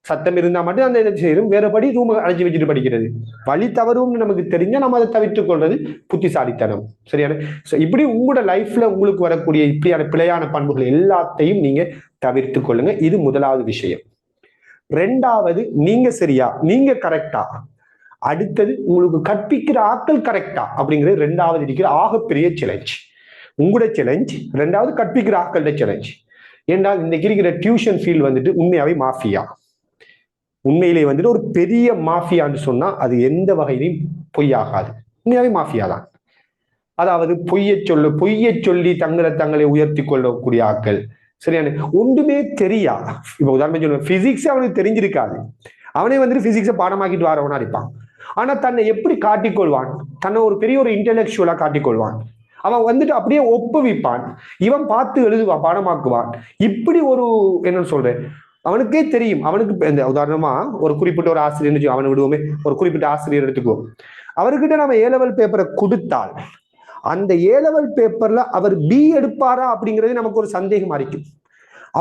சத்தம் இருந்தா மட்டும் அந்த இதை செய்யணும், வேறபடி ரூம் அழைச்சி வச்சுட்டு படிக்கிறது. வழி தவறும்னு நமக்கு தெரிஞ்சா நம்ம அதை தவிர்த்துக் கொள்றது புத்திசாலித்தனம். சரியான? இப்படி உங்களோட லைஃப்ல உங்களுக்கு வரக்கூடிய இப்படியான பிழையான பண்புகள் எல்லாத்தையும் நீங்க தவிர்த்து கொள்ளுங்க. இது முதலாவது விஷயம். ரெண்டாவது, நீங்க சரியா, நீங்க கரெக்டா, அடுத்தது உங்களுக்கு கற்பிக்கிற ஆட்கள் கரெக்டா அப்படிங்கிறது ரெண்டாவது இருக்கிற ஆகப்பெரிய சேலஞ்ச். உங்களோட சேலஞ்ச் ரெண்டாவது, கற்பிக்கிற ஆட்களோட சேலஞ்ச். ஏன்னால் இன்னைக்கு இருக்கிற டியூஷன் ஃபீல்டு வந்துட்டு உண்மையாவே மாஃபியா. உண்மையிலே வந்துட்டு ஒரு பெரிய மாஃபியான்னு சொன்னா அது எந்த வகையிலையும் பொய்யாகாது. உண்மையாவே மாஃபியா தான். அதாவது பொய்யை சொல்லி தங்களை உயர்த்தி கொள்ளக்கூடிய ஆட்கள். சரியான? ஒன்றுமே தெரியா. இப்ப உதாரணம் சொல்லுவேன், பிசிக்ஸ் அவனுக்கு தெரிஞ்சிருக்காது, அவனே வந்துட்டு பிசிக்ஸை பாடமாக்கிட்டு வரவனா இருப்பான். ஆனா தன்னை எப்படி காட்டிக்கொள்வான், தன்னை ஒரு பெரிய ஒரு இன்டெலெக்சுவலா காட்டிக்கொள்வான். அவன் வந்துட்டு அப்படியே ஒப்புவிப்பான், இவன் பார்த்து எழுதுவான், பாடமாக்குவான். இப்படி ஒரு என்ன சொல்றேன், அவனுக்கே தெரியும். அவனுக்கு இந்த உதாரணமா ஒரு குறிப்பிட்ட ஒரு ஆசிரியர், அவனை விடுவோமே, ஒரு குறிப்பிட்ட ஆசிரியர் எடுத்துக்குவோம். அவர்கிட்ட நம்ம ஏ லெவல் பேப்பரை கொடுத்தால் அந்த ஏ லெவல் பேப்பர்ல அவர் பி எடுப்பாரா அப்படிங்கிறது நமக்கு ஒரு சந்தேகமா இருக்கு.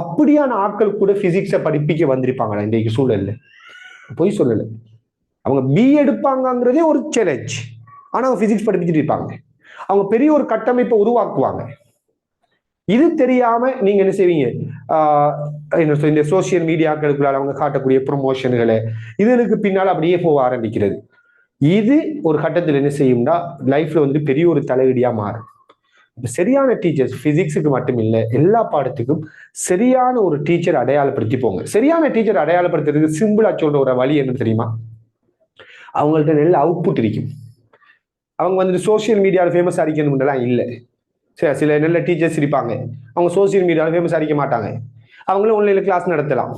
அப்படியான ஆட்கள் கூட பிசிக்ஸை படிப்பிக்க வந்திருப்பாங்களா இன்றைக்கு சூழல்ல? பொய் சொல்லல, அவங்க பி எடுப்பாங்கிறதே ஒரு சேலஞ்ச். ஆனா அவங்க பிசிக்ஸ் படிப்பிச்சுட்டு இருப்பாங்க. அவங்க பெரிய ஒரு கட்டமைப்பை உருவாக்குவாங்க. இது தெரியாம நீங்க என்ன செய்வீங்க, இந்த சோசியல் மீடியாக்களுக்குள்ள அவங்க காட்டக்கூடிய ப்ரொமோஷன்களை இதுக்கு பின்னால் அப்படியே போக ஆரம்பிக்கிறது. இது ஒரு கட்டத்தில் என்ன செய்யும்னா லைஃப்ல வந்து பெரிய ஒரு தலையீடியா மாறும். சரியான டீச்சர்ஸ், பிசிக்ஸுக்கு மட்டும் இல்லை, எல்லா பாடத்துக்கும் சரியான ஒரு டீச்சர் அடையாளப்படுத்தி போங்க. சரியான டீச்சர் அடையாளப்படுத்துறதுக்கு சிம்பிளா சொல்ற ஒரு வழி என்ன தெரியுமா? அவங்கள்ட்ட நல்ல அவுட்புட் இருக்கும். அவங்க வந்துட்டு சோசியல் மீடியாவில் ஃபேமஸ் அடிக்கணும்லாம் இல்லை. சரி, சில நல்ல டீச்சர்ஸ் இருப்பாங்க, அவங்க சோசியல் மீடியாவில் ஃபேமஸ் அடிக்க மாட்டாங்க. அவங்களும் ஆன்லைன்ல கிளாஸ் நடத்தலாம்,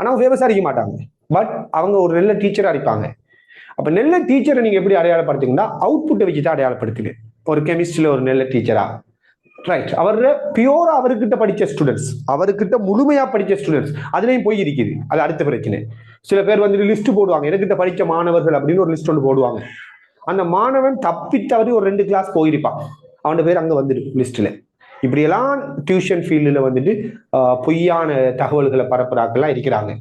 ஆனால் ஃபேமஸ் அடிக்க மாட்டாங்க. பட் அவங்க ஒரு நல்ல டீச்சராக இருப்பாங்க. அப்போ நல்ல டீச்சரை நீங்கள் எப்படி அடையாளப்படுத்துங்கன்னா அவுட்புட்டை வச்சு தான் அடையாளப்படுத்துங்க. ஒரு கெமிஸ்ட்ரியில் ஒரு நல்ல டீச்சரா, ரைட், அவர் பியூரா அவர்கிட்ட படித்த ஸ்டூடெண்ட்ஸ், அவர்கிட்ட முழுமையா படித்த ஸ்டூடெண்ட்ஸ், அதுலேயும் போய் இருக்குது. அது அடுத்த பிரச்சனை. சில பேர் வந்துட்டு லிஸ்ட் போடுவாங்க, எனக்கிட்ட படித்த மாணவர்கள் அப்படின்னு ஒரு லிஸ்ட் ஒன்று போடுவாங்க. அந்த மாணவன் தப்பித்தவரை ஒரு 2 கிளாஸ் போயிருப்பான், அவனோட பேர் அங்கே வந்துடும் லிஸ்ட்ல. இப்படியெல்லாம் டியூஷன் ஃபீல்டில் வந்துட்டு பொய்யான தகவல்களை பரப்புறாக்கெல்லாம் இருக்கிறாங்க.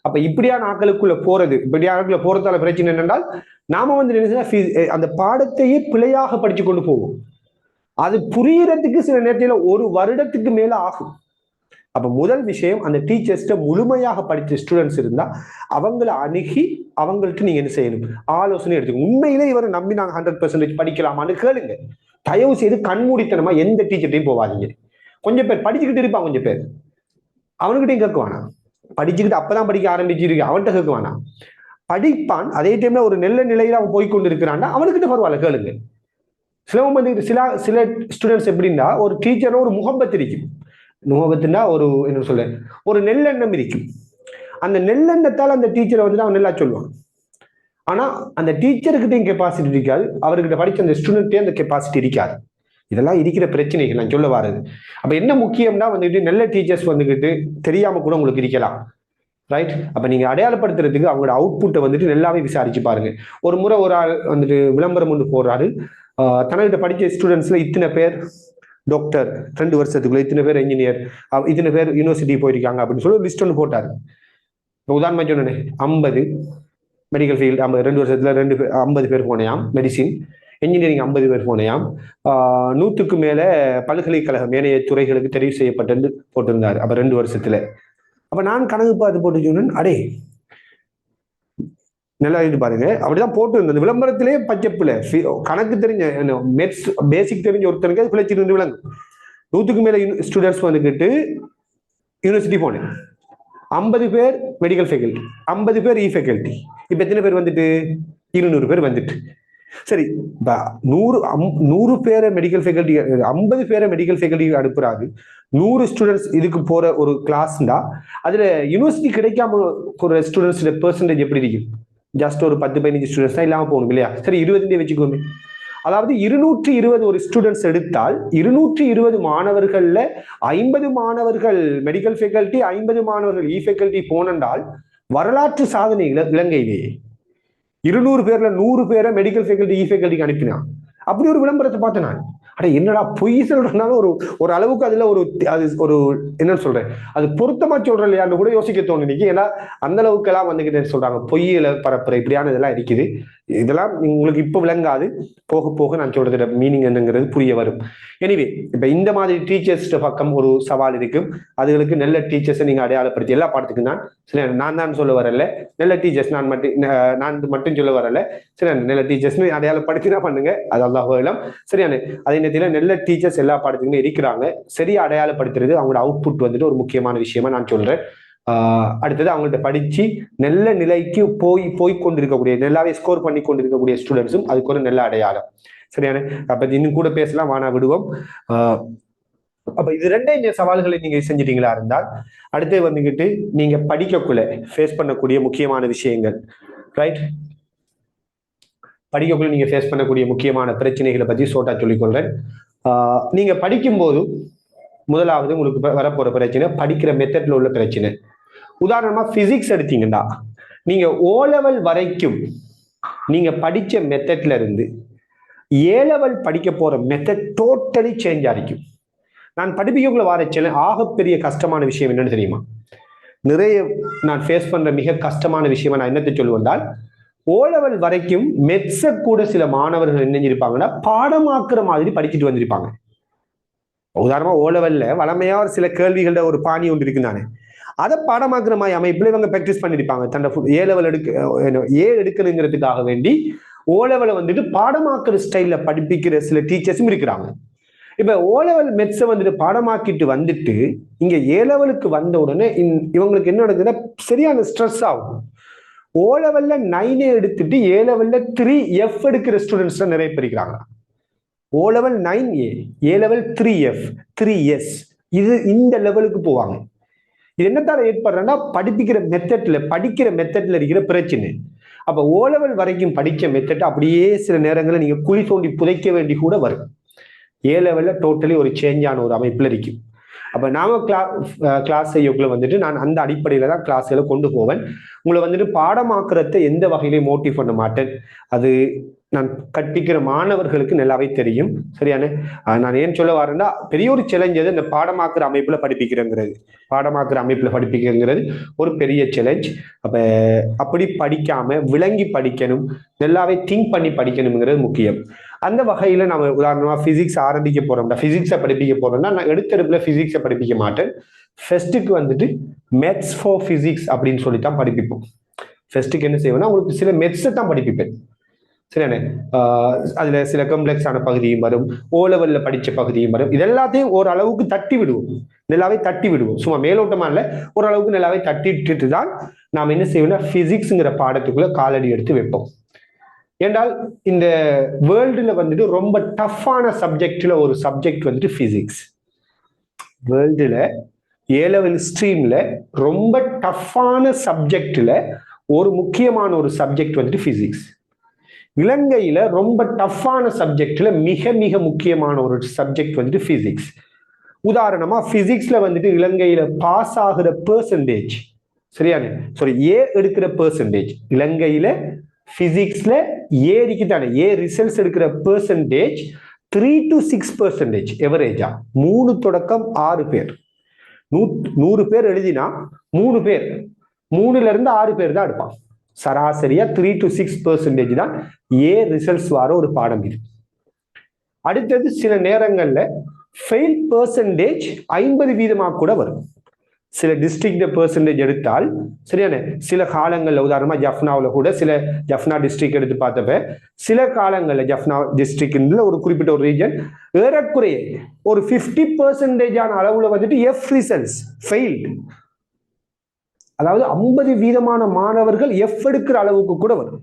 அப்ப இப்படியான ஆட்களுக்குள்ள போறது, இப்படியான ஆட்களை போறதால பிரச்சனை என்னென்றால் நாம வந்து அந்த பாடத்தையே பிழையாக படிச்சு கொண்டு போவோம். அது புரியறதுக்கு சில நேரத்தில் 1 வருடத்துக்கு மேல ஆகும். அப்ப முதல் விஷயம், அந்த டீச்சர்ஸ்ட முழுமையாக படித்த ஸ்டூடெண்ட்ஸ் இருந்தா அவங்கள அணுகி அவங்கள்ட்ட நீங்க என்ன செய்யணும், ஆலோசனை எடுத்துக்கணும். உண்மையிலே இவரை நம்பி நாங்க 100% படிக்கலாமான்னு கேளுங்க. தயவு செய்து கண்மூடித்தனமா எந்த டீச்சர்ட்டையும் போவாதீங்க. கொஞ்சம் பேர் படிச்சுக்கிட்டு இருப்பான், கொஞ்சம் பேர் அவனுக்கிட்டையும் கேட்க வேணாம். படிச்சுக்கிட்டு அப்பதான் படிக்க ஆரம்பிச்சிருக்கு, அவன்கிட்ட கேட்க வேணாம். படிப்பான், அதே டைம்ல ஒரு நல்ல நிலையில அவன் போய்கொண்டு இருக்கிறான்னா அவனுக்கிட்ட பரவாயில்ல, கேளுங்க. சிலவங்க வந்து சில ஸ்டூடெண்ட்ஸ் எப்படின்னா, ஒரு டீச்சரோட ஒரு முகப்பத் இருக்கும். முகப்பத்துனா ஒரு என்ன சொல்ல, ஒரு நெல்லெண்ணம் இருக்கும். அந்த நெல்லெண்ணத்தால் அந்த டீச்சரை வந்து அவன் நல்லா சொல்லுவான். ஆனா அந்த டீச்சருக்கிட்டையும் கெப்பாசிட்டி இருக்காது, அவர்கிட்ட படிச்ச அந்த ஸ்டூடெண்ட்டே அந்த கெப்பாசிட்டி இருக்காது. இதெல்லாம் இருக்கிற பிரச்சனைகள் நான் சொல்ல வாரது. அப்ப என்ன முக்கியம்னா வந்துட்டு நல்ல டீச்சர்ஸ் வந்துகிட்டு தெரியாம கூட உங்களுக்கு இருக்கலாம், ரைட். அப்ப நீங்க அடையாளப்படுத்துறதுக்கு அவங்களோட அவுட்புட்டை வந்துட்டு நல்லாவே விசாரிச்சு பாருங்க. ஒரு முறை ஒரு ஆள் வந்துட்டு விளம்பரம் ஒன்று போடுறாரு, தனக்கிட்ட படிச்ச ஸ்டூடெண்ட்ஸ்ல இத்தனை பேர் டாக்டர், 2 வருஷத்துக்குள்ள இத்தனை பேர் என்ஜினியர், இத்தனை பேர் யூனிவர்சிட்டி போயிருக்காங்க அப்படின்னு சொல்லி லிஸ்ட் ஒன்று போட்டாரு. இப்போ உதாரணமா சொன்னேன், 50 மெடிக்கல் ஃபீல்டு 2 வருஷத்துல 50 பேர் போனையாம், மெடிசின் என்ஜினியரிங் 50 பேர் போனையாம், 100க்கு மேல பல்கலைக்கழகம் ஏனைய துறைகளுக்கு தெரிவு செய்யப்பட்டு போட்டிருந்தாரு. அப்ப 2 வருஷத்துல. அப்ப நான் கணக்கு பார்த்து போட்டு சொன்னேன், அடே நல்லா இது பாருங்க, அப்படிதான் போட்டு இருந்தது விளம்பரத்திலே. பச்சப்புல கணக்கு தெரிஞ்ச மெட்ஸ் பேசிக் தெரிஞ்ச ஒருத்தருக்கு அது பிழைச்சிருந்து விளங்கும். 100க்கு மேல ஸ்டூடெண்ட்ஸ் வந்துக்கிட்டு யூனிவர்சிட்டி போனேன். 50 பேர் மெடிக்கல் ஃபேக்கல்டி, 50 பேர் இ ஃபேக்கல்டி. இப்ப எத்தனை பேர் வந்துட்டு 200 பேர் வந்துட்டு. சரி, 100 பேரை மெடிக்கல் ஃபேக்கல்டி, 50 பேரை மெடிக்கல் ஃபேக்கல்டி அனுப்புறாரு. 100 ஸ்டூடெண்ட்ஸ் இதுக்கு போற ஒரு கிளாஸ்னா அதுல யூனிவர்சிட்டி கிடைக்காம ஒரு ஸ்டூடெண்ட்ஸ் பெர்சன்டேஜ் எப்படி இருக்கும்? ஜஸ்ட் ஒரு 10-15 ஸ்டூடெண்ட்ஸ் தான் இல்லாம போகணும் இல்லையா? சரி, 20 வச்சுக்கோங்க. அதாவது 220 ஒரு ஸ்டூடெண்ட்ஸ் எடுத்தால் 220 மாணவர்கள்ல 50 மாணவர்கள் மெடிக்கல் ஃபேக்கல்டி, 50 மாணவர்கள் இ ஃபேக்கல்டி போனென்றால் வரலாற்று சாதனைகளை இலங்கையிலேயே 200 பேர்ல 100 பேரை மெடிக்கல் ஃபேக்கல்டி இ ஃபேக்கல்டிக்கு அனுப்பினான். அப்படி ஒரு விளம்பரத்தை பார்த்தேன் நான். அட என்னடா பொய் சொல்றதுனால ஒரு அளவுக்கு அதுல அது ஒரு என்னன்னு சொல்றேன், அது பொருத்தமா சொல்றேன் இல்லையான்னு கூட யோசிக்க தோணுச்சு. ஏன்னா அந்த அளவுக்கு எல்லாம் வந்துகிட்டு சொல்றாங்க, பொய்யில பரப்புற இப்படியான இதெல்லாம் இருக்குது. இதெல்லாம் உங்களுக்கு இப்ப விளங்காது, போக போக நான் சொல்றது மீனிங் என்னங்கிறது புரிய வரும். எனிவே, இப்ப இந்த மாதிரி டீச்சர்ஸ் பக்கம் ஒரு சவால் இருக்கும். அதுகளுக்கு நல்ல டீச்சர்ஸை நீங்க அடையாளப்படுத்தி எல்லா பாடத்துக்கும் தான் சரி, நான் தான் சொல்ல வரல, நல்ல டீச்சர்ஸ் நான் மட்டும் சொல்ல வரல, சரி, நல்ல டீச்சர்ஸ் அடையாளப்படுத்தினா பண்ணுங்க, அது அல்லாஹ் சரியான. அதே நேரத்தில் நல்ல டீச்சர்ஸ் எல்லா பாடத்துக்குமே இருக்கிறாங்க. சரியா அடையாளப்படுத்துறது அவங்களோட அவுட்புட் வந்துட்டு ஒரு முக்கியமான விஷயமா நான் சொல்றேன். அடுத்தது அவங்கள்ட்ட படிச்சு நல்ல நிலைக்கு போய் கொண்டிருக்கக்கூடிய, நல்லாவே ஸ்கோர் பண்ணி கொண்டிருக்கக்கூடிய ஸ்டூடெண்ட்ஸும் அதுக்கு ஒரு நல்ல அடையாளம். சரியான. அப்ப இன்னும் கூட பேசலாம், வானா விடுவோம். அப்ப இது ரெண்டே சவால்களை நீங்க செஞ்சிட்டீங்களா இருந்தால் அடுத்து வந்துகிட்டு நீங்க படிக்கக்குள்ள ஃபேஸ் பண்ணக்கூடிய முக்கியமான விஷயங்கள், ரைட்? படிக்கக்குள்ள நீங்க ஃபேஸ் பண்ணக்கூடிய முக்கியமான பிரச்சனைகளை பத்தி ஷார்ட்டா சொல்லிக்கொள்றேன். நீங்க படிக்கும்போது முதலாவது உங்களுக்கு வரப்போற பிரச்சனை படிக்கிற மெத்தட்ல உள்ள பிரச்சனை. உதாரணமா பிசிக்ஸ் எடுத்தீங்கன்னா நீங்க ஓ லெவல் வரைக்கும் நீங்க படிச்ச மெத்தட்ல இருந்து ஏ லெவல் படிக்க போற மெத்தட் டோட்டலி சேஞ்ச் ஆகிக்கும். நான் படிப்பிக்கக்குள்ள வர ஆகப்பெரிய கஷ்டமான விஷயம் என்னன்னு தெரியுமா? நிறைய நான் ஃபேஸ் பண்ற மிக கஷ்டமான விஷயமா நான் என்னத்தை சொல்லுவென்றால், ஓ லெவல் வரைக்கும் மெட்ஸ கூட சில மாணவர்கள் என்ன செஞ்சிருப்பாங்கன்னா பாடமாக்குற மாதிரி படிச்சுட்டு வந்திருப்பாங்க. உதாரணமா ஓ லெவல்ல வளமையா சில கேள்விகளோட ஒரு பாணி ஒன்று இருக்குதானே, அதை பாடமாக்குற மாதிரி அமைப்புல இவங்க பிராக்டிஸ் பண்ணிருப்பாங்க. தன்னோட ஏ லெவல் எடுக்கணுங்கிறதுக்காக வேண்டி ஓ லெவலை வந்துட்டு பாடமாக்குற ஸ்டைல்ல படிப்பிக்கிற சில டீச்சர்ஸும் இருக்கிறாங்க. இப்ப ஓ லெவல் மெட்ஸை வந்துட்டு பாடமாக்கிட்டு வந்துட்டு இங்க ஏ லெவலுக்கு வந்த உடனே இவங்களுக்கு என்ன நடக்குதுன்னா சரியான ஸ்ட்ரெஸ் ஆகும். ஓ லெவல்ல 9 எடுத்துட்டு ஏ லெவல்ல 3F எடுக்கிற ஸ்டூடெண்ட்ஸ் தான் நிறைய பேர் இருக்கிறாங்க. ஓ லெவல் 9A, ஏ லெவல் 3F 3S, இது இந்த லெவலுக்கு போவாங்க. இது என்னத்தால ஏற்படுறா படிக்கிற மெத்தட்ல இருக்கிற பிரச்சனை. அப்ப ஓ லெவல் வரைக்கும் படிக்க மெத்தட் அப்படியே சில நேரங்களில் நீங்க குழி தோண்டி புதைக்க வேண்டி கூட வரும். ஏ லெவல்ல டோட்டலி ஒரு சேஞ்சான ஒரு அமைப்புல இருக்கும். அப்ப நாம கிளாஸ் செய்யக்குள்ள வந்துட்டு நான் அந்த அடிப்படையில தான் கிளாஸ்களை கொண்டு போவேன். உங்களை வந்துட்டு பாடமாக்குறத எந்த வகையிலையும் மோட்டிவ் பண்ண மாட்டேன். அது நான் கற்பிக்கிற மாணவர்களுக்கு நல்லாவே தெரியும். சரியான. நான் ஏன் சொல்ல வரேன்னா, பெரிய ஒரு சேலஞ்ச் அது இந்த பாடமாக்குற அமைப்புல படிப்பிக்கிறேங்கிறது. ஒரு பெரிய சேலஞ்ச். அப்ப அப்படி படிக்காம விளங்கி படிக்கணும், நல்லாவே திங்க் பண்ணி படிக்கணுங்கிறது முக்கியம். அந்த வகையில நம்ம உதாரணமா பிசிக்ஸ் ஆரம்பிக்க போறோம்னா, பிசிக்ஸை படிப்பிக்க போறோம்னா நான் எடுத்தெடுப்புல பிசிக்ஸை படிப்பிக்க மாட்டேன். ஃபர்ஸ்ட்டுக்கு வந்துட்டு மெத்ஸ் ஃபார் பிசிக்ஸ் அப்படின்னு சொல்லித்தான் படிப்பிப்போம். ஃபர்ஸ்ட்டுக்கு என்ன செய்வேன்னா உங்களுக்கு சில மெத்ஸை தான் படிப்பிப்பேன். சரியானே. அதுல சில காம்ப்ளெக்ஸான பகுதியும் வரும், ஓ லெவல்ல படிச்ச பகுதியும் வரும். இது எல்லாத்தையும் ஓரளவுக்கு தட்டி விடுவோம், நல்லாவே தட்டி விடுவோம். சும்மா மேலோட்டமா இல்ல, ஓரளவுக்கு நல்லாவே தட்டிட்டு தான் நாம் என்ன செய்வோம்னா பிசிக்ஸ்ங்கிற பாடத்துக்குள்ள காலடி எடுத்து வைப்போம். ஏண்டால் இந்த வேர்ல்டுல வந்துட்டு ரொம்ப டஃப்பான சப்ஜெக்ட்ல ஒரு சப்ஜெக்ட் வந்துட்டு பிசிக்ஸ். வேர்ல்டுல ஏ லெவல் ஸ்ட்ரீம்ல ரொம்ப டஃப்பான சப்ஜெக்ட்ல ஒரு முக்கியமான ஒரு சப்ஜெக்ட் வந்துட்டு பிசிக்ஸ். இலங்கையில ரொம்ப டஃப்பான சப்ஜெக்ட்ல மிக மிக முக்கியமான ஒரு சப்ஜெக்ட் வந்துட்டு பிசிக்ஸ். உதாரணமா பிசிக்ஸ்ல வந்துட்டு இலங்கையில பாஸ் ஆகுற பெர்சன்டேஜ், சரியான சாரி ஏ எடுக்கிற பெர்சன்டேஜ், இலங்கையில பிசிக்ஸ்ல ஏ இருக்குதானே, ஏ ரிசல்ட்ஸ் எடுக்கிற பெர்சன்டேஜ் 3 to 6% எவரேஜா. 3 தொடக்கம் 6 பேர். 100 பேர் எழுதினா 3 பேர், 3ல இருந்து 6 பேர் தான் எடுப்பான். சராசரியா 3 to 6% தான் ஏ ரிசல்ட்ஸ் வர ஒரு பாடம் இது. அடுத்தது சில நேரங்கள்ல ஃபெயில் பெர்சன்டேஜ் 50% கூட வரும். சில டிஸ்ட்ரிக்ட் பெர்சன்டேஜ் எடுத்தால் சரியான, சில காலங்கள்ல உதாரணமா ஜஃப்னாவில் கூட சில ஜஃப்னா டிஸ்ட்ரிக்ட் எடுத்து பார்த்தப்ப சில காலங்கள்ல ஜஃப்னா டிஸ்ட்ரிக்ட்ல ஒரு குறிப்பிட்ட ஒரு ரீஜன் ஏறக்குறைய ஒரு 50% அளவுல வந்துட்டு எஃப் ரிசல்ட்ஸ் ஃபெயில்டு. அதாவது 50% மாணவர்கள் எஃப் எடுக்கிற அளவுக்கு கூட வரும்.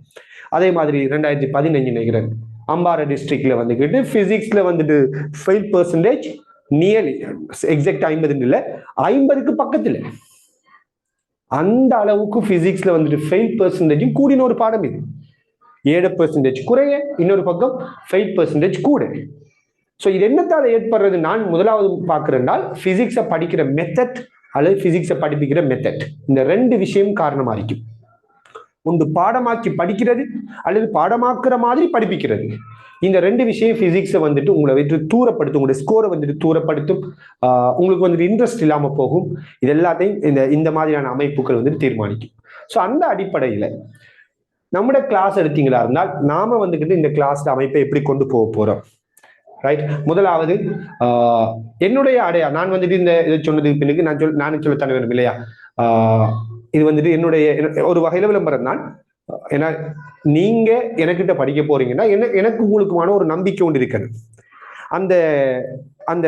அதே மாதிரி 2015 நினைக்கிறேன் அம்பாறை டிஸ்ட்ரிக்ட்ல வந்துக்கிட்டு பிசிக்ஸ்ல வந்துட்டு ஃபெயில் பெர்சன்டேஜ் நியர்லி எக்ஸாக்ட் 50 இல்லை 50க்கு பக்கத்துல. அந்த அளவுக்கு பிசிக்ஸ்ல வந்துட்டு ஃபெயில் பெர்சன்டேஜும் கூடின ஒரு பாடம் இது. 7% குறைய, இன்னொரு பக்கம் ஃபெயில் பெர்சன்டேஜ் கூட. ஸோ இது என்னத்தால ஏற்படுறது நான் முதலாவது பார்க்கிறேன்னால் பிசிக்ஸை படிக்கிற மெத்தட் அல்லது பிசிக்ஸை படிப்பிக்கிற மெத்தட், இந்த 2 விஷயம் காரணமா இருக்கும். ஒன்று பாடமாக்கி படிக்கிறது அல்லது பாடமாக்குற மாதிரி படிப்பிக்கிறது. இந்த 2 விஷயம் பிசிக்ஸை வந்துட்டு உங்களை வந்துட்டு தூரப்படுத்தும், உங்களுடைய ஸ்கோரை வந்துட்டு தூரப்படுத்தும், உங்களுக்கு வந்துட்டு இன்ட்ரெஸ்ட் இல்லாம போகும். இது எல்லாத்தையும் இந்த மாதிரியான அமைப்புகள் வந்துட்டு தீர்மானிக்கும். ஸோ அந்த அடிப்படையில நம்முடைய கிளாஸ் எடுத்தீங்களா இருந்தால் நாம வந்துக்கிட்டு இந்த கிளாஸ் அமைப்பை எப்படி கொண்டு போக போறோம், ரைட்? முதலாவது என்னுடைய நான் வந்துட்டு இந்த இதை சொன்னதுக்கு பின்னுக்கு நானும் சொல்ல தர வேணும் இல்லையா? இது வந்துட்டு என்னுடைய ஒரு வகையில விளம்பரம் தான். ஏன்னா நீங்க எனக்கிட்ட படிக்க போறீங்கன்னா எனக்கு உங்களுக்குமான ஒரு நம்பிக்கை ஒன்று இருக்கிறது. அந்த அந்த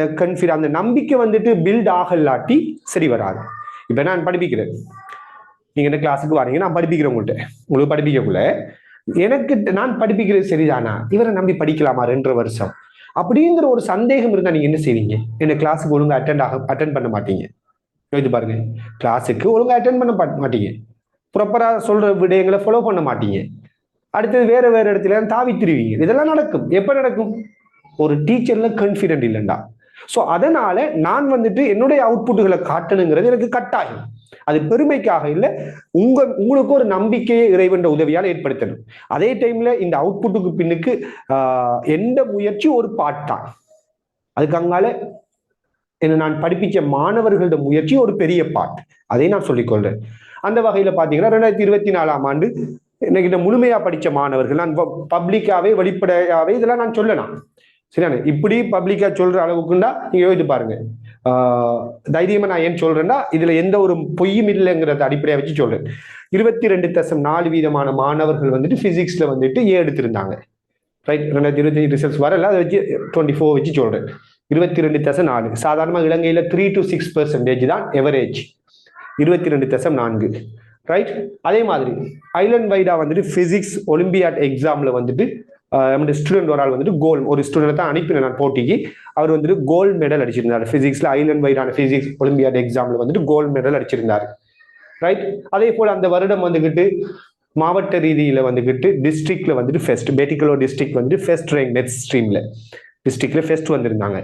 அந்த நம்பிக்கை வந்துட்டு பில்ட் ஆகலாட்டி சரி வராது. இப்ப நான் படிப்பிக்கிறேன், நீங்க என்ன கிளாஸுக்கு வரீங்க, நான் படிப்பிக்கிறேன் உங்கள்கிட்ட. உங்களுக்கு படிப்பிக்கக்குள்ள எனக்கு நான் படிப்பிக்கிறது சரிதானா, இவரை நம்பி படிக்கலாமா 2 வருஷம் அப்படிங்கிற ஒரு சந்தேகம் இருந்தா நீங்க என்ன செய்வீங்க? என்ன கிளாஸுக்கு ஒழுங்கா அட்டென்ட் பண்ண மாட்டீங்க. யோசிச்சு பாருங்க, கிளாஸுக்கு ஒழுங்கா அட்டென்ட் பண்ண மாட்டீங்க, ப்ராப்பரா சொல்ற விடயங்களை ஃபாலோ பண்ண மாட்டீங்க, அடுத்தது வேற இடத்துல தாவி திருவீங்க. இதெல்லாம் நடக்கும். எப்ப நடக்கும்? ஒரு டீச்சர்ல கான்ஃபிடென்ட் இல்லைண்டா. ஸோ அதனால நான் வந்துட்டு என்னுடைய அவுட்புட்டுகளை காட்டணுங்கிறது எனக்கு கட்டாயம். அது பெருமைக்காக இல்லை, உங்களுக்கு ஒரு நம்பிக்கையை இறைவன் உதவியால் ஏற்படுத்தணும். அதே டைம்ல இந்த அவுட்புட்டுக்கு பின்னுக்கு எந்த முயற்சி ஒரு பார்ட் தான். அதுக்கு அங்கால நான் படிப்பிச்ச மாணவர்களோட முயற்சி ஒரு பெரிய பார்ட். அதை நான் சொல்லிக்கொள்றேன். அந்த வகையில பாத்தீங்கன்னா 2024ஆம் ஆண்டு இன்னைக்கு முழுமையா படிச்ச மாணவர்கள், நான் பப்ளிக்காவே வெளிப்படையாவே இதெல்லாம் நான் சொல்லலாம், சரியான இப்படி பப்ளிக்கா சொல்ற அளவுக்குண்டா நீங்க யோசிச்சு பாருங்க. தைரியமா நான் ஏன் சொல்றேன்னா இதுல எந்த ஒரு பொய்யும் இல்லைங்கிறத அடிப்படையா வச்சு சொல்றேன். 22.4% மாணவர்கள் வந்துட்டு பிசிக்ஸ்ல வந்துட்டு எடுத்திருந்தாங்க, ரைட்? 2025 ரிசல்ட்ஸ் வரல, அதை வச்சு 24 வச்சு சொல்றேன். 22.4. சாதாரணமாக இலங்கையில 3 to 6% தான் எவரேஜ். 22.4, ரைட்? அதே மாதிரி ஐலண்ட் வைடா வந்துட்டு பிசிக்ஸ் ஒலிம்பியாட் எக்ஸாம்ல வந்துட்டு நம்முடைய ஸ்டூடெண்ட் ஒரு ஆள் வந்துட்டு ஒரு ஸ்டூடெண்ட் தான் அனுப்பினேன் நான் போட்டிக்கு. அவர் வந்துட்டு கோல்டு மெடல் அடிச்சிருந்தார் பிசிக்ஸ்ல. ஐலண்ட் வைடான பிசிக்ஸ் ஒலிம்பியாட் எக்ஸாம்ல வந்துட்டு கோல்டு மெடல் அடிச்சிருந்தார், ரைட்? அதே போல அந்த வருடம் வந்துகிட்டு மாவட்ட ரீதியில வந்துகிட்டு டிஸ்ட்ரிக்ட்ல வந்துட்டு ஃபெஸ்ட், பெட்டிகுலர் டிஸ்ட்ரிக்ட் வந்துட்டு ஃபெஸ்ட் ரேங்க் நெட் ஸ்ட்ரீம்ல டிஸ்ட்ரிக்ட்ல ஃபெஸ்ட் வந்திருந்தாங்க.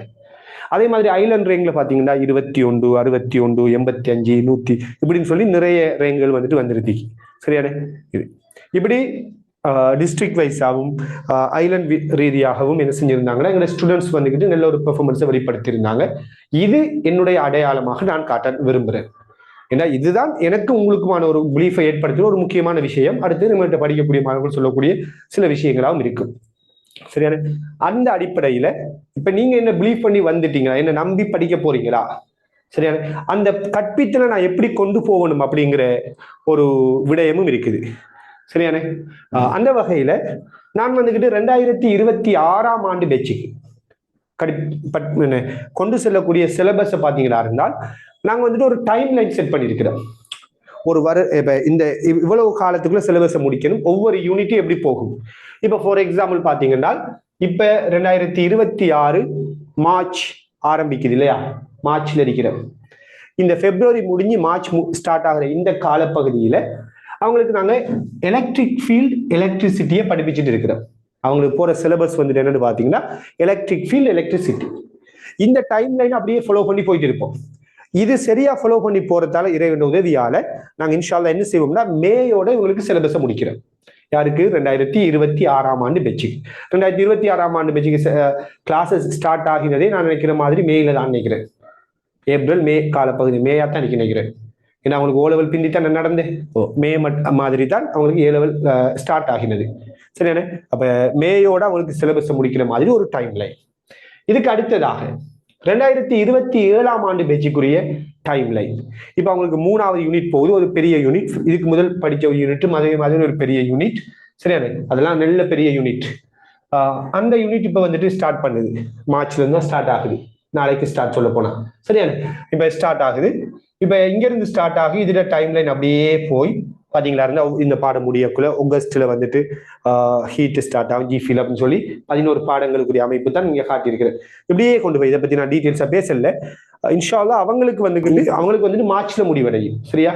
அதே மாதிரி ஐலண்ட் ரேங்க்ல பாத்தீங்கன்னா 21, 61, 85, 100 இப்படின்னு சொல்லி நிறைய ரேங்குகள் வந்துட்டு வந்துருச்சு, சரியான? இது இப்படி டிஸ்ட்ரிக்ட் வைஸாகவும் ஐலண்ட் ரீதியாகவும் என்ன செஞ்சிருந்தாங்கன்னா எங்களுடைய ஸ்டூடெண்ட்ஸ் வந்துக்கிட்டு நல்ல ஒரு பெர்ஃபார்மன்ஸை வெளிப்படுத்தியிருந்தாங்க. இது என்னுடைய அடையாளமாக நான் காட்ட விரும்புகிறேன். ஏன்னா இதுதான் எனக்கு உங்களுக்குமான ஒரு பிலீஃபை ஏற்படுத்துகிற ஒரு முக்கியமான விஷயம். அடுத்து நம்மகிட்ட படிக்கக்கூடிய மாணவர்கள் சொல்லக்கூடிய சில விஷயங்களாகவும் இருக்கும், சரியான? அந்த அடிப்படையில இப்ப நீங்க என்ன பிலீவ் பண்ணி வந்துட்டீங்களா, என்ன நம்பி படிக்க போறீங்களா, சரியான? அந்த கற்பித்தலை நான் எப்படி கொண்டு போகணும் அப்படிங்கிற ஒரு விடயமும் இருக்குது, சரியானே? அந்த வகையில நான் வந்துகிட்டு 2026ஆம் ஆண்டு பேச்சுக்கு கொண்டு செல்லக்கூடிய சிலபஸை பார்த்தீங்களா இருந்தால் நாங்க வந்துட்டு ஒரு டைம் லைன் செட் பண்ணியிருக்கிறோம். இந்த இவ்வளவு காலத்துக்குள்ள சிலபஸை முடிக்கணும், ஒவ்வொரு யூனிட்டும் எப்படி போகும். இப்ப ஃபார் எக்ஸாம்பிள் பாத்தீங்கன்னா இப்ப 2026 மார்ச் ஆரம்பிக்குது இல்லையா? மார்ச்ல இருக்கிற இந்த பிப்ரவரி முடிஞ்சு மார்ச் ஸ்டார்ட் ஆகிற இந்த காலப்பகுதியில அவங்களுக்கு நாங்க எலக்ட்ரிக் ஃபீல்ட் எலக்ட்ரிசிட்டியை படிப்பிச்சுட்டு இருக்கிறோம். அவங்களுக்கு போற சிலபஸ் வந்துட்டு என்னன்னு பாத்தீங்கன்னா எலக்ட்ரிக் ஃபீல்ட் எலக்ட்ரிசிட்டி. இந்த டைம் லைன் அப்படியே ஃபாலோ பண்ணி போயிட்டு இருப்போம். இது சரியா ஃபாலோ பண்ணி போறதால இறைவன் உதவியால நாங்க இன்ஷால்லா என்ன செய்வோம்னா மேயோட இவங்களுக்கு சிலபஸை முடிக்கிறோம். யாருக்கு? 2026ஆம் ஆண்டு பேச்சுக்கு. 2026ஆம் ஆண்டு பேச்சுக்கு கிளாஸஸ் ஸ்டார்ட் ஆகினதே நான் நினைக்கிற மாதிரி மேல தான் நினைக்கிறேன். ஏப்ரல் மே காலப்பகுதி மேயா தான் நினைக்கிறேன். ஏன்னா அவங்களுக்கு ஓ லெவல் பிந்தி தான் நடந்து மே மாதிரி தான் அவங்களுக்கு ஏ லெவல் ஸ்டார்ட் ஆகினது, சரியான? அப்ப மேயோட அவங்களுக்கு சிலபஸை முடிக்கிற மாதிரி ஒரு டைம் லைன். இதுக்கு அடுத்ததாக 2027ஆம் ஆண்டு பேச்சுக்குரிய டைம் லைன். இப்ப அவங்களுக்கு 3வது யூனிட் போகுது, ஒரு பெரிய யூனிட். இதுக்கு முதல் படிச்ச ஒரு யூனிட் அதே மாதிரி ஒரு பெரிய யூனிட், சரியான? அதெல்லாம் நல்ல பெரிய யூனிட். அந்த யூனிட் இப்ப வந்துட்டு ஸ்டார்ட் பண்ணுது, மார்ச்ல இருந்து ஸ்டார்ட் ஆகுது. நாளைக்கு ஸ்டார்ட் சொல்ல போனா, சரியான? இப்ப ஸ்டார்ட் ஆகுது. இப்ப இங்க இருந்து ஸ்டார்ட் ஆகி இதுல டைம் லைன் அப்படியே போய் பாத்தீங்களா இருந்தா இந்த பாடம் முடியக்குள்ள ஆகஸ்ட்ல வந்துட்டு ஹீட் ஸ்டார்ட் ஆகும் ஜிஃபில் அப்படின்னு சொல்லி 11 பாடங்களுக்குரிய அமைப்பு தான் இங்க காட்டியிருக்கிறேன். இப்படியே கொண்டு போய் இதை பத்தி நான் டீட்டெயில்ஸா பேசல. இன்ஷால்லா அவங்களுக்கு வந்துட்டு மார்ச்ல முடிவடையும். சரியா?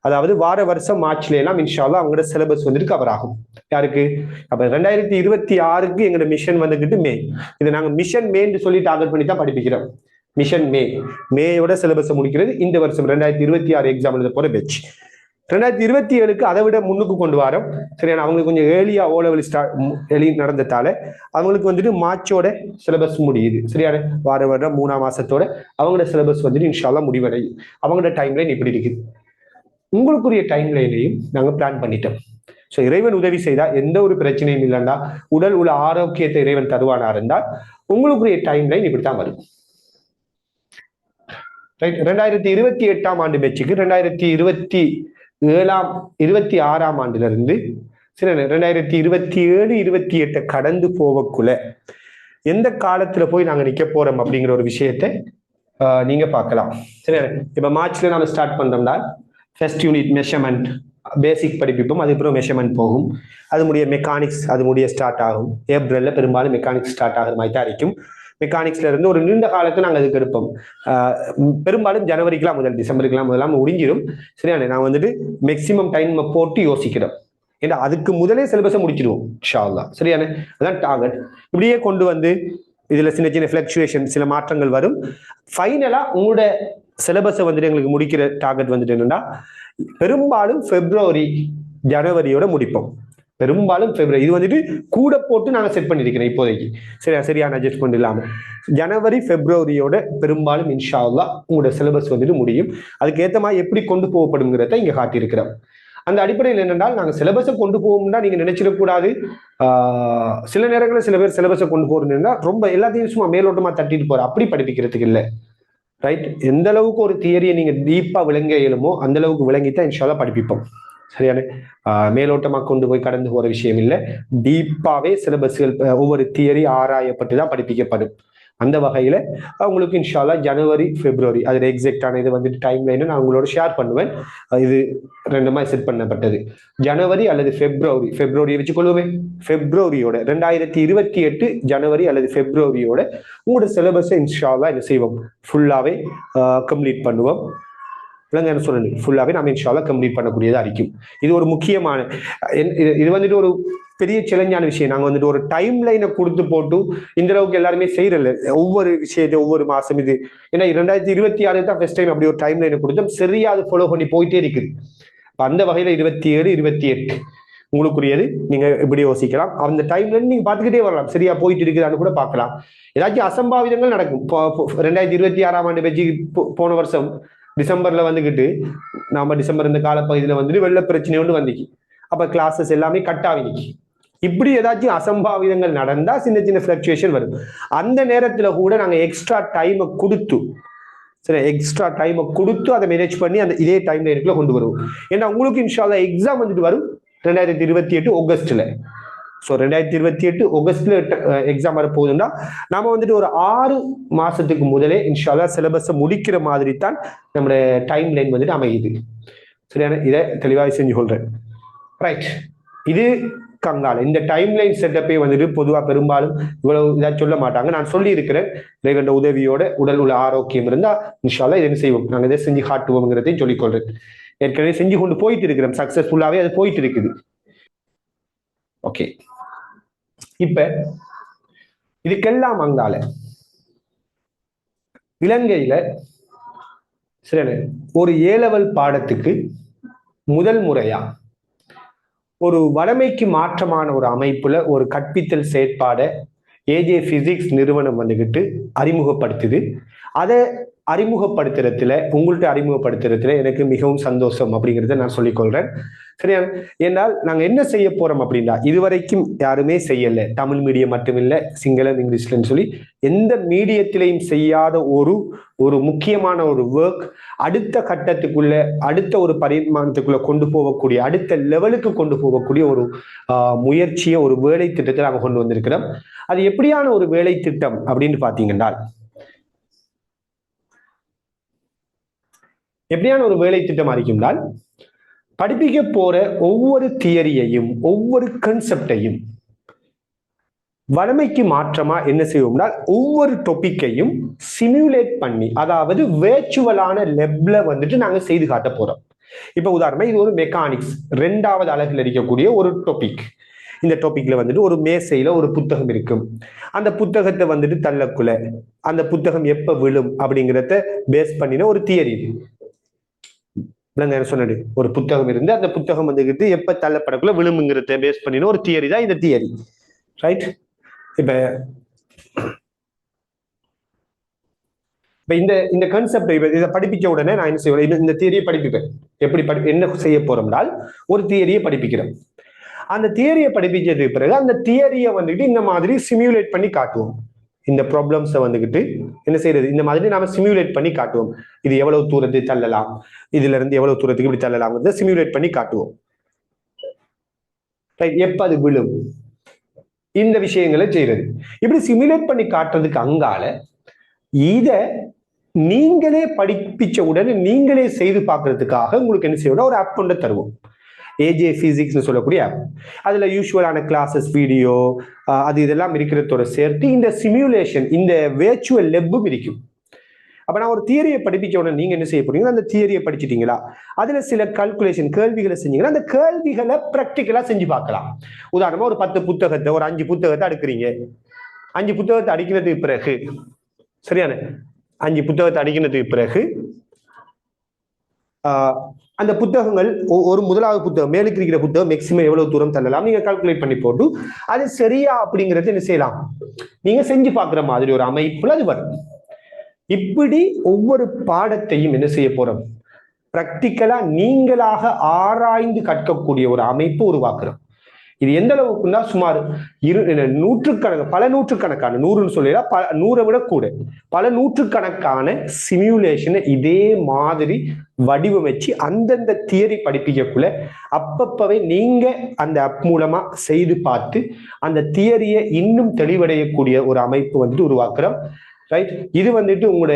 அதாவது வார வருஷம் மார்ச்ல எல்லாம் இன்ஷால்லா அவங்களோட சிலபஸ் வந்துட்டு கவர் ஆகும். யாருக்கு? அப்ப 2026க்கு எங்களோட மிஷன் வந்துகிட்டு மே. இதை நாங்க மிஷன் மேன்னு சொல்லி டார்கெட் பண்ணி தான் படிப்பிக்கிறோம். மிஷன் மேயோட சிலபஸ் முடிக்கிறது இந்த வருஷம் 2026 எக்ஸாம் எழுத போற பேட்ச். 2027க்கு அதை விட முன்னுக்கு கொண்டு வரோம். சரியான அவங்களுக்கு கொஞ்சம் ஏர்லியா ஓ லெவல் எலி நடந்ததால அவங்களுக்கு வந்துட்டு மார்ச்சோட சிலபஸ் முடியுது. சரியான வார வருடம் 3ஆம் மாசத்தோட அவங்களோட சிலபஸ் வந்துட்டு இன்ஷால்லா முடிவடையும். அவங்களோட டைம் லைன் இப்படி இருக்குது. உங்களுக்குரிய டைம் லைனையும் நாங்க பிளான் பண்ணிட்டோம். ஸோ இறைவன் உதவி செய்தா எந்த ஒரு பிரச்சனையும் இல்லைன்னா உடல் உள்ள ஆரோக்கியத்தை இறைவன் தருவானா இருந்தால் உங்களுக்குரிய டைம் லைன் இப்படித்தான் வரும். 2028ஆம் ஆண்டு பேச்சுக்கு 2026ஆம் ஆண்டுல இருந்து சரி 2027 28 கடந்து போவக்குள்ள எந்த காலத்துல போய் நாங்க நிக்க போறோம் அப்படிங்கிற ஒரு விஷயத்தை நீங்க பார்க்கலாம். சரி, இப்ப மார்ச்ல நம்ம ஸ்டார்ட் பண்றோம்னா ஃபர்ஸ்ட் யூனிட் மெஷர்மெண்ட் பேசிக் படிப்பிப்போம். அதுக்கப்புறம் மெஷர்மெண்ட் போகும். அது முடிய மெக்கானிக்ஸ் அது முடிய ஸ்டார்ட் ஆகும். ஏப்ரல்ல பெரும்பாலும் மெக்கானிக்ஸ் ஸ்டார்ட் ஆகிற மாதிரி தான் இருக்கும். மெக்கானிக்ஸ்ல இருந்து ஒரு நீண்ட காலத்தை நாங்கள் அதுக்கு எடுப்போம். பெரும்பாலும் ஜனவரிக்கெல்லாம் முதல் டிசம்பருக்கெல்லாம் முதலாம் முடிஞ்சிடும். சரியான நான் வந்துட்டு மேக்சிமம் டைம் போட்டு யோசிக்கிறோம். ஏன்னா அதுக்கு முதலே சிலபஸை முடிச்சிடுவோம் இன்ஷா அல்லாஹ். சரியான அதான் டார்கெட். இப்படியே கொண்டு வந்து இதுல சின்ன சின்ன ஃபிளக்சுவேஷன் சில மாற்றங்கள் வரும். ஃபைனலா உங்களோட சிலபஸை வந்துட்டு எங்களுக்கு முடிக்கிற டார்கெட் வந்துட்டு என்னன்னா பெரும்பாலும் பிப்ரவரி ஜனவரியோட முடிப்போம். பெரும்பாலும் பிப்ரவரி இது வந்துட்டு கூட போட்டு நாங்க செட் பண்ணிருக்கிறோம் இப்போதைக்கு. சரியான அட்ஜஸ்ட்மெண்ட் இல்லாம ஜனவரி பிப்ரவரியோட பெரும்பாலும் இன்ஷா அல்லாஹ் உங்களோட சிலபஸ் வந்துட்டு முடியும். அதுக்கு ஏற்ற மாதிரி எப்படி கொண்டு போகப்படுங்கிறத இங்க காட்டியிருக்கிறோம். அந்த அடிப்படையில் என்னென்றால் நாங்கள் சிலபஸை கொண்டு போவோம்னா நீங்க நினைச்சிடக்கூடாது. சில நேரங்களில் சில பேர் சிலபஸை கொண்டு போறதுன்னா ரொம்ப எல்லாத்தையும் சும்மா மேலோட்டமா தட்டிட்டு போற அப்படி படிப்பிக்கிறதுக்கு இல்லை. ரைட்? எந்த அளவுக்கு ஒரு தியரியை நீங்க டீப்பா விளங்க இயலுமோ அந்த அளவுக்கு விளங்கித்தான் இன்ஷால்லா படிப்பிப்போம். சரியான மேலோட்டமா கொண்டு போய் கடந்து போற விஷயம் இல்லை. டீப்பாவே சிலபஸ்கள் ஒவ்வொரு தியரி ஆராயப்பட்டு தான் படிப்பிக்கப்படும். அந்த வகையில உங்களுக்கு இன்ஷால்லா ஜனவரி பிப்ரவரி அதோட எக்ஸாக்டான இது வந்துட்டு டைம் லைனை நான் உங்களோட ஷேர் பண்ணுவேன். இது ரெண்டுமா செட் பண்ணப்பட்டது. ஜனவரி அல்லது பிப்ரவரியை வச்சுக்கொள்ளுவேன். பிப்ரவரியோட 2028 ஜனவரி அல்லது பிப்ரவரியோட உங்களோட சிலபஸை இன்ஷால்லா என்ன செய்வோம் ஃபுல்லாவே கம்ப்ளீட் பண்ணுவோம். என்ன சொல்லணும் ஃபுல்லாவே நம்ம இன்ஷால்லா கம்ப்ளீட் பண்ணக்கூடியதா இருக்கும். இது ஒரு முக்கியமான இது வந்துட்டு ஒரு பெரிய சேலஞ்சான விஷயம். நாங்க வந்துட்டு ஒரு டைம் லைனை கொடுத்து போட்டு இந்த அளவுக்கு எல்லாருமே செய்யறல ஒவ்வொரு விஷயத்தை ஒவ்வொரு மாசம் இது. ஏன்னா 2026 தான் ஃபர்ஸ்ட் டைம் அப்படி ஒரு டைம் லைனை கொடுத்தோம். சரியா அது ஃபாலோ பண்ணி போயிட்டே இருக்குது. அந்த வகையில 27 28 உங்களுக்குரியது நீங்க எப்படி யோசிக்கலாம். அந்த டைம் லைன் நீங்க பார்த்துக்கிட்டே வரலாம். சரியா போயிட்டு இருக்குதான்னு கூட பார்க்கலாம். ஏதாச்சும் அசம்பாவிதங்கள் நடக்கும். 2026ஆம் ஆண்டு பேச்சு போன வருஷம் டிசம்பர்ல வந்துகிட்டு நாம டிசம்பர் இந்த காலப்பகுதியில வந்துட்டு வெள்ள பிரச்சனை ஒன்று வந்துச்சு. அப்ப கிளாஸஸ் எல்லாமே கட் ஆகினிக்கு. இப்படி ஏதாச்சும் அசம்பாவிதங்கள் நடந்தா சின்ன சின்ன ஃபிளக்சுவேஷன் வரும். அந்த நேரத்துல கூட நாங்க எக்ஸ்ட்ரா டைமை கொடுத்து அதை மேனேஜ் பண்ணி அந்த இதே டைம் லைனுக்குள்ள கொண்டு வருவோம். ஏன்னா உங்களுக்கு இன்ஷால்லா எக்ஸாம் வந்துட்டு வரும் 2028 ஆகஸ்ட்ல. ஸோ 2028 ஆகஸ்ட்ல எக்ஸாம் வரப்போகுதுன்னா நாம வந்துட்டு ஒரு 6 மாசத்துக்கு முதலே இன்ஷால்லா சிலபஸை முடிக்கிற மாதிரி தான் நம்மளுடைய டைம் லைன் வந்துட்டு அமையுது. சரியான இதை தெளிவாக செஞ்சு கொள்றேன். ரைட், இது கங்கால இந்த டைம் லைன் செட்டப்பே வந்துட்டு பொதுவாக பெரும்பாலும் இவ்வளவு இதாக சொல்ல மாட்டாங்க. நான் சொல்லி இருக்கிறேன் இறைவன் உதவியோட உடல் உள்ள ஆரோக்கியம் இருந்தா இன்ஷால்லா இதை செய்வோம். நாங்கள் இதை செஞ்சு காட்டுவோங்கிறதையும் சொல்லிக்கொள்றேன். ஏற்கனவே செஞ்சு கொண்டு போயிட்டு இருக்கிறோம். சக்சஸ்ஃபுல்லாவே அது போயிட்டு இருக்குது. ஓகே, இப்ப இதுக்கெல்லாம் அங்கால இலங்கையில சரி ஒரு ஏலவல் பாடத்துக்கு முதல் முறையா ஒரு வளமைக்கு மாற்றமான ஒரு அமைப்புல ஒரு கற்பித்தல் செயற்பாடை ஏஜே பிசிக்ஸ் நிறுவனம் வந்துகிட்டு அறிமுகப்படுத்துது. அதை அறிமுகப்படுத்துறதுல உங்கள்கிட்ட அறிமுகப்படுத்துறதுல எனக்கு மிகவும் சந்தோஷம் அப்படிங்கிறத நான் சொல்லிக்கொள்றேன். சரியா? ஏன்னால் நாங்க என்ன செய்ய போறோம் அப்படின்னா இதுவரைக்கும் யாருமே செய்யல. தமிழ் மீடியம் மட்டுமில்லை, சிங்களம் இங்கிலீஷ்லன்னு சொல்லி எந்த மீடியத்திலையும் செய்யாத ஒரு முக்கியமான ஒரு ஒர்க் அடுத்த கட்டத்துக்குள்ள அடுத்த ஒரு பரிமாணத்துக்குள்ள கொண்டு போகக்கூடிய அடுத்த லெவலுக்கு கொண்டு போகக்கூடிய ஒரு முயற்சியை ஒரு வேலை திட்டத்தை நாங்கள் கொண்டு வந்திருக்கிறோம். அது எப்படியான ஒரு வேலை திட்டம் அப்படின்னு பாத்தீங்கன்னா எப்படியான ஒரு வேலை திட்டம் இருக்கும்னால் படிப்பிக்க போற ஒவ்வொரு தியரியையும் ஒவ்வொரு கன்செப்டையும் வளமைக்கு மாற்றமா என்ன செய்வோம்னா ஒவ்வொரு டாபிக்கையும் சிமுலேட் பண்ணி, அதாவது வேர்ச்சுவலான லெப்ல வந்துட்டு நாங்க செய்து காட்ட போறோம். இப்ப உதாரணமா இது ஒரு மெக்கானிக்ஸ் 2வது அலகில் இருக்கக்கூடிய ஒரு டாபிக். இந்த டாபிக்ல வந்துட்டு ஒரு மேசையில ஒரு புத்தகம் இருக்கும். அந்த புத்தகத்தை வந்துட்டு தள்ளக்குள்ள அந்த புத்தகம் எப்ப விழும் அப்படிங்கிறத பேஸ் பண்ணின ஒரு தியரி. சொன்னது ஒரு புத்தகம் இருந்து அந்த புத்தகம் வந்துகிட்டு எப்ப தள்ளப்படக்குள்ள விழுமுங்கிறத பேஸ் பண்ணின ஒரு தியரி தான் இந்த தியரி, ரைட்? இப்ப இந்த கான்செப்ட் இதை படிப்பிக்க உடனே நான் என்ன செய்வேன், இந்த தியரியை படிப்பிப்பேன். எப்படி என்ன செய்ய போறோம்னால் ஒரு தியரியை படிப்பிக்கிறோம். அந்த தியரியை படிப்பிச்சதுக்கு பிறகு அந்த தியரியை வந்துட்டு இந்த மாதிரி சிமுலேட் பண்ணி காட்டுவோம். இந்த ப்ராப்ளம்ஸை வந்துகிட்டு என்ன செய்யறது, இந்த மாதிரி நாம சிமுலேட் பண்ணி காட்டுவோம். இது எவ்வளவு தூரத்துக்கு தள்ளலாம், இதுல இருந்து எவ்வளவு தூரத்துக்கு இப்படி தள்ளலாம் சிமுலேட் பண்ணி காட்டுவோம். எப்ப அது விழும், இந்த விஷயங்களை செய்யறது. இப்படி சிமுலேட் பண்ணி காட்டுறதுக்கு அங்கால இத நீங்களே படிப்பிச்ச உடனே நீங்களே செய்து பார்க்கறதுக்காக உங்களுக்கு என்ன செய்யணும், ஒரு ஆப் ஒன்று தருவோம். ஏஜே பிசிக்ஸ் சொல்லக்கூடிய ஆப். அதுல யூஸ்வலான கிளாஸஸ், வீடியோ, அது இதெல்லாம் இருக்கிறதோட சேர்த்து இந்த சிமுலேஷன், இந்த வேர்ச்சுவல் லெப்பும் இருக்கும். அப்ப நான் ஒரு தியரியை படிப்பிச்ச உடனே நீங்க என்ன செய்ய போறீங்க, அந்த தியரியை படிச்சிட்டீங்களா, அதுல சில கால்குலேஷன் கேள்விகளை செஞ்சீங்கன்னா அந்த கேள்விகளை பிராக்டிக்கலா செஞ்சு பார்க்கலாம். உதாரணமா ஒரு 10 புத்தகத்தை, ஒரு 5 புத்தகத்தை அடுக்குறீங்க. 5 புத்தகத்தை அடிக்கிறதுக்கு பிறகு, சரியான 5 புத்தகத்தை அடிக்கிறதுக்கு பிறகு அந்த புத்தகங்கள் ஒரு முதலாவது புத்தகம், மேலுக்கு இருக்கிற புத்தகம் மேக்சிமம் எவ்வளவு தூரம் தள்ளலாம் நீங்க கால்குலேட் பண்ணி போட்டு அது சரியா அப்படிங்கறது என்ன செய்யலாம், நீங்க செஞ்சு பார்க்குற மாதிரி ஒரு அமைப்புல அது வரும். இப்படி ஒவ்வொரு பாடத்தையும் என்ன செய்ய போறோம், பிராக்டிக்கலா நீங்களாக ஆராய்ந்து கற்கக்கூடிய ஒரு அமைப்பு உருவாக்குறோம். இது எந்த அளவுக்குன்னா சுமார் நூற்றுக்கணக்கான, பல நூற்றுக்கணக்கான, 100ன்னு சொல்லலாம், 100 விட கூட பல நூற்றுக்கணக்கான சிமுலேஷனை இதே மாதிரி வடிவமைச்சு அந்தந்த தியரி படிப்பிக்கக்குள்ள அப்பப்பவே நீங்க அந்த அப் மூலமா செய்து பார்த்து அந்த தியரியை இன்னும் தெளிவடையக்கூடிய ஒரு அமைப்பு வந்துட்டு உருவாக்குறோம், ரைட்? இது வந்துட்டு உங்களோட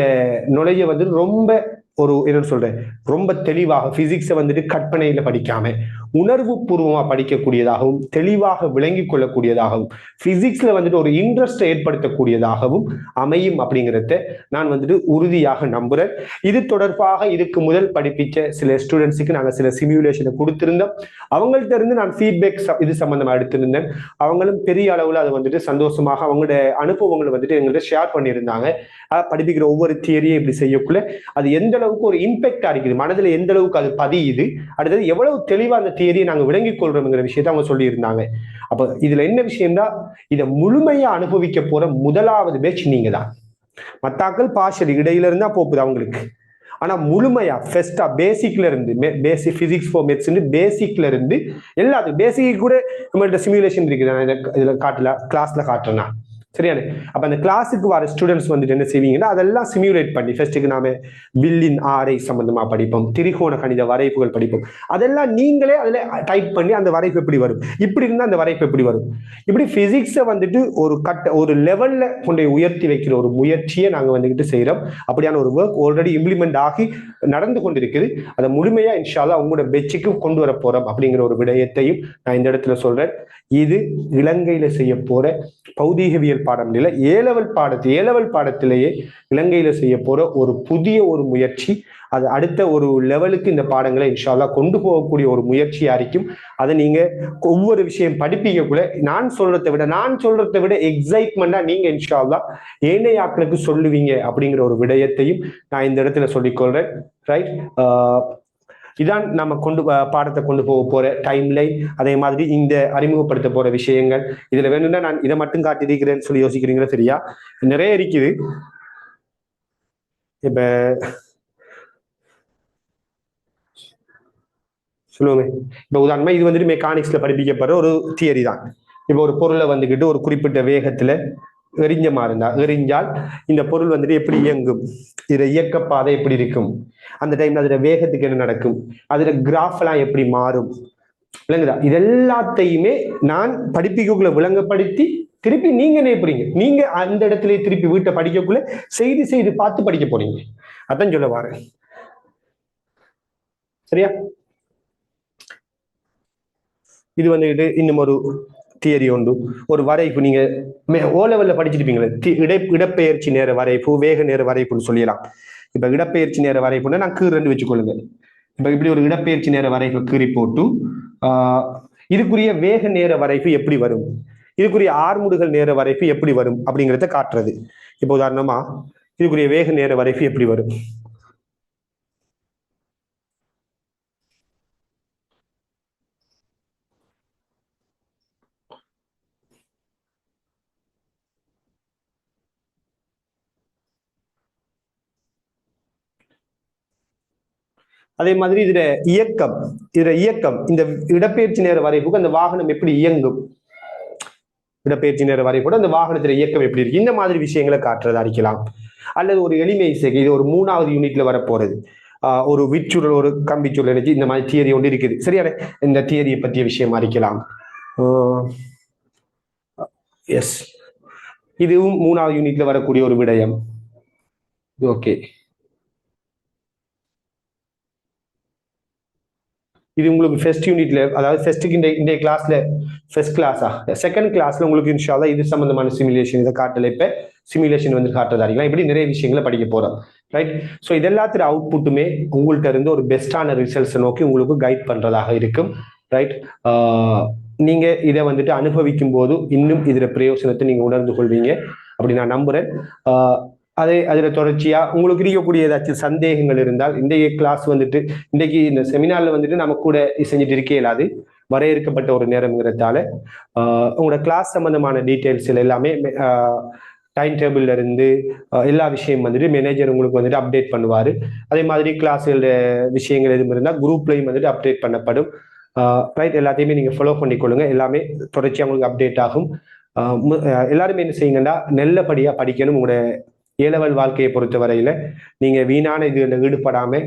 நுழைய வந்து ரொம்ப ஒரு என்ன சொல்றேன், ரொம்ப தெளிவாக பிசிக்ஸை வந்துட்டு கற்பனையில படிக்காம உணர்வு பூர்வமா படிக்கக்கூடியதாகவும் தெளிவாக விளங்கி கொள்ளக்கூடியதாகவும் பிசிக்ஸ்ல வந்துட்டு ஒரு இன்ட்ரெஸ்ட் ஏற்படுத்தக்கூடியதாகவும் அமையும் அப்படிங்கிறத நான் வந்துட்டு உறுதியாக நம்புறேன். இது தொடர்பாக இதுக்கு முதல் படிப்பிச்ச சில ஸ்டூடெண்ட்ஸுக்கு நாங்கள் சில சிமுலேஷனை கொடுத்திருந்தோம். அவங்கள்ட்ட இருந்து நான் ஃபீட்பேக் இது சம்பந்தமா எடுத்திருந்தேன். அவங்களும் பெரிய அளவுல அதை வந்துட்டு சந்தோஷமாக அவங்களோட அனுபவங்களை வந்துட்டு எங்கள்கிட்ட ஷேர் பண்ணியிருந்தாங்க. படிப்பிக்கிற ஒவ்வொரு தியரியும் இப்படி செய்யக்குள்ள அது எந்த அளவுக்கு ஒரு இம்பாக்டா இருக்குது, மனதில் எந்த அளவுக்கு அது பதியுது, அடுத்தது எவ்வளவு தெளிவா அந்த தியரியை நாங்க விளங்கிக் கொள்றோம்ங்கிற விஷயத்த அவங்க சொல்லி இருந்தாங்க. அப்ப இதுல என்ன விஷயம்னா, இதை முழுமையா அனுபவிக்க போற முதலாவது பேட்ச் நீங்க தான். மத்தாக்கள் பாஷல் இடையில இருந்தா போகுது அவங்களுக்கு. ஆனா முழுமையா ஃபர்ஸ்டா பேசிக்ல இருந்து, பேசிக் பிசிக்ஸ் ஃபார் மெத்ஸ் பேசிக்ல இருந்து எல்லாத்துக்கும் பேசிக் கூட நம்மள்ட்ட சிமுலேஷன் இருக்குது. இதுல காட்டல, கிளாஸ்ல காட்டுறேன்னா சரியான. அப்ப அந்த கிளாஸுக்கு வர ஸ்டூடெண்ட்ஸ் வந்துட்டு என்ன செய்வீங்கன்னா அதெல்லாம் சிமுலேட் பண்ணி ஃபர்ஸ்ட்டுக்கு நாம வில்லின் ஆரை சம்பந்தமா படிப்போம், திரிகோண கணித வரைப்புகள் படிப்போம். அதெல்லாம் நீங்களே அதுல டைப் பண்ணி அந்த வரைப்பு எப்படி வரும், இப்படி இருந்தா அந்த வரைப்பு எப்படி வரும், இப்படி பிசிக்ஸை வந்துட்டு ஒரு லெவல்ல கொண்டு உயர்த்தி வைக்கிற ஒரு முயற்சியை நாங்க வந்துகிட்டு செய்யறோம். அப்படியான ஒரு ஒர்க் ஆல்ரெடி இம்ப்ளிமெண்ட் ஆகி நடந்து கொண்டிருக்குது. அதை முழுமையா இன்ஷா அல்லாஹ் உங்களோட பெட்சுக்கு கொண்டு வர போறோம் அப்படிங்கிற ஒரு விடயத்தையும் நான் இந்த இடத்துல சொல்றேன். இது இலங்கையில செய்ய போற பௌதீகவியல் பாடம் இல்ல, ஏலவல் பாடத்திலேயே இலங்கையில செய்ய போற ஒரு புதிய ஒரு முயற்சி. அது அடுத்த ஒரு லெவலுக்கு இந்த பாடங்களை இன்ஷா அல்லாஹ் கொண்டு போகக்கூடிய ஒரு முயற்சியா இருக்கும். அதை நீங்க ஒவ்வொரு விஷயம் படிப்பிக்கக்குள்ள நான் சொல்றதை விட எக்ஸைட்மெண்டா நீங்க இன்ஷா அல்லாஹ் ஏனைய ஆட்களுக்கு சொல்லுவீங்க அப்படிங்கிற ஒரு விடயத்தையும் நான் இந்த இடத்துல சொல்லிக்கொள்றேன், ரைட்? இதான் நம்ம பாடத்தை கொண்டு போக போற டைம் லைன். அதே மாதிரி இந்த அறிமுகப்படுத்த போற விஷயங்கள். இதுல வேணும்னா நான் இதை மட்டும் காட்டியிருக்கிறேன்னு சொல்லி யோசிக்கிறீங்களா? சரியா, நிறைய இருக்குது. இப்ப சொல்லுவோமே, இப்ப உதாரணமா இது வந்துட்டு மெக்கானிக்ஸ்ல படிப்பிக்கப்படுற ஒரு தியரி தான். இப்ப ஒரு பொருளை வந்துகிட்டு ஒரு குறிப்பிட்ட வேகத்துல எரிஞ்சால் இந்த பொருள் வந்துட்டு எப்படி இயங்கும், இதுல இயக்க பாதை எப்படி இருக்கும், அந்த டைம்ல அதுல வேகத்துக்கு என்ன நடக்கும், அதுல கிராஃப் எல்லாம் எப்படி மாறும், விளங்குதா? இது எல்லாத்தையுமே நான் படிப்பிக்கக்குள்ள விளங்கப்படுத்தி திருப்பி நீங்க என்ன எப்படிங்க, நீங்க அந்த இடத்துல திருப்பி வீட்டை படிக்கக்குள்ள செய்து பார்த்து படிக்க போறீங்க. அதான் சொல்ல வரேன். சரியா? இது வந்துட்டு இன்னும் ஒரு தியரி உண்டு. ஒரு வரைப்பு நீங்க ஓ லெவல்ல படிச்சிருப்பீங்களே, இடப்பெயர்ச்சி நேர வரைப்பு, வேக நேர வரைப்புன்னு சொல்லலாம். இப்ப இடப்பெயர்ச்சி நேர வரைப்புன்னா நான் கீறன்னு வச்சுக்கொள்ளுங்க. இப்ப இப்படி ஒரு இடப்பெயர்ச்சி நேர வரைப்பு கீறி போட்டு இதுக்குரிய வேக நேர வரைப்பு எப்படி வரும், இதுக்குரிய ஆர்முடுகள் நேர வரைப்பு எப்படி வரும் அப்படிங்கிறத காட்டுறது. இப்போ உதாரணமா இதுக்குரிய வேக நேர வரைப்பு எப்படி வரும். அதே மாதிரி இதுல இயக்கம் இந்த இடப்பெயர்ச்சி நேர வரைப்புக்கு அந்த வாகனம் எப்படி இயங்கும், இடப்பெயர்ச்சி நேர வரைப்பு அந்த வாகனத்துல இயக்கம் எப்படி இருக்கு, இந்த மாதிரி விஷயங்களை காட்டுறது அடிக்கலாம். அல்லது ஒரு எளிமை இசைக்கு, இது ஒரு 3வது யூனிட்ல வரப்போறது. ஒரு விச்சுரல், ஒரு கம்பிச்சுரல் நினைச்சு இந்த மாதிரி தியரி ஒன்று இருக்குது. சரியான இந்த தியரியை பற்றிய விஷயம் அறிக்கலாம். எஸ், இதுவும் 3வது யூனிட்ல வரக்கூடிய ஒரு விடயம். ஓகே, இது உங்களுக்கு ஃபர்ஸ்ட் யூனிட்ல, அதாவது ஃபர்ஸ்ட்டுக்கு இந்த கிளாஸ்ல, ஃபர்ஸ்ட் கிளாஸா செகண்ட் கிளாஸ்ல உங்களுக்கு இன்ஷால்லா இது சம்பந்தமான சிமுலேஷன் இதை காட்டல. இப்ப சிமுலேஷன் வந்து காட்டுறதா இருக்கலாம். இப்படி நிறைய விஷயங்களை படிக்க போறோம். ரைட். ஸோ இதெல்லாத்திர அவுட்புட்டுமே உங்கள்கிட்ட இருந்து ஒரு பெஸ்டான ரிசல்ட்ஸை நோக்கி உங்களுக்கு கைட் பண்றதாக இருக்கும். ரைட். நீங்க இதை வந்துட்டு அனுபவிக்கும் போது இன்னும் இதுல பிரயோசனத்தை நீங்க உணர்ந்து கொள்வீங்க அப்படி நான் நம்புறேன். அதுல தொடர்ச்சியா உங்களுக்கு இருக்கக்கூடிய ஏதாச்சும் சந்தேகங்கள் இருந்தால், இன்றைய கிளாஸ் வந்துட்டு இன்றைக்கு இந்த செமினார்ல வந்துட்டு நம்ம கூட செஞ்சுட்டு இருக்கே இல்லாது, வரையறுக்கப்பட்ட ஒரு நேரம்ங்கிறதால உங்களோட கிளாஸ் சம்பந்தமான டீட்டெயில்ஸ் எல்லாமே டைம் டேபிள்ல இருந்து எல்லா விஷயம் வந்துட்டு மேனேஜர் உங்களுக்கு வந்துட்டு அப்டேட் பண்ணுவாரு. அதே மாதிரி கிளாஸ்களோட விஷயங்கள் எதுவும் இருந்தால் குரூப்லையும் வந்துட்டு அப்டேட் பண்ணப்படும். ரைட். எல்லாத்தையுமே நீங்க ஃபாலோ பண்ணிக்கொள்ளுங்க. எல்லாமே தொடர்ச்சியாக உங்களுக்கு அப்டேட் ஆகும். எல்லாருமே என்ன செய்யுங்கன்னா, நல்லபடியா படிக்கணும். உங்களோட ஏலவல் வாழ்க்கையை பொறுத்த வரையில நீங்க வீணான இதுல ஈடுபடாம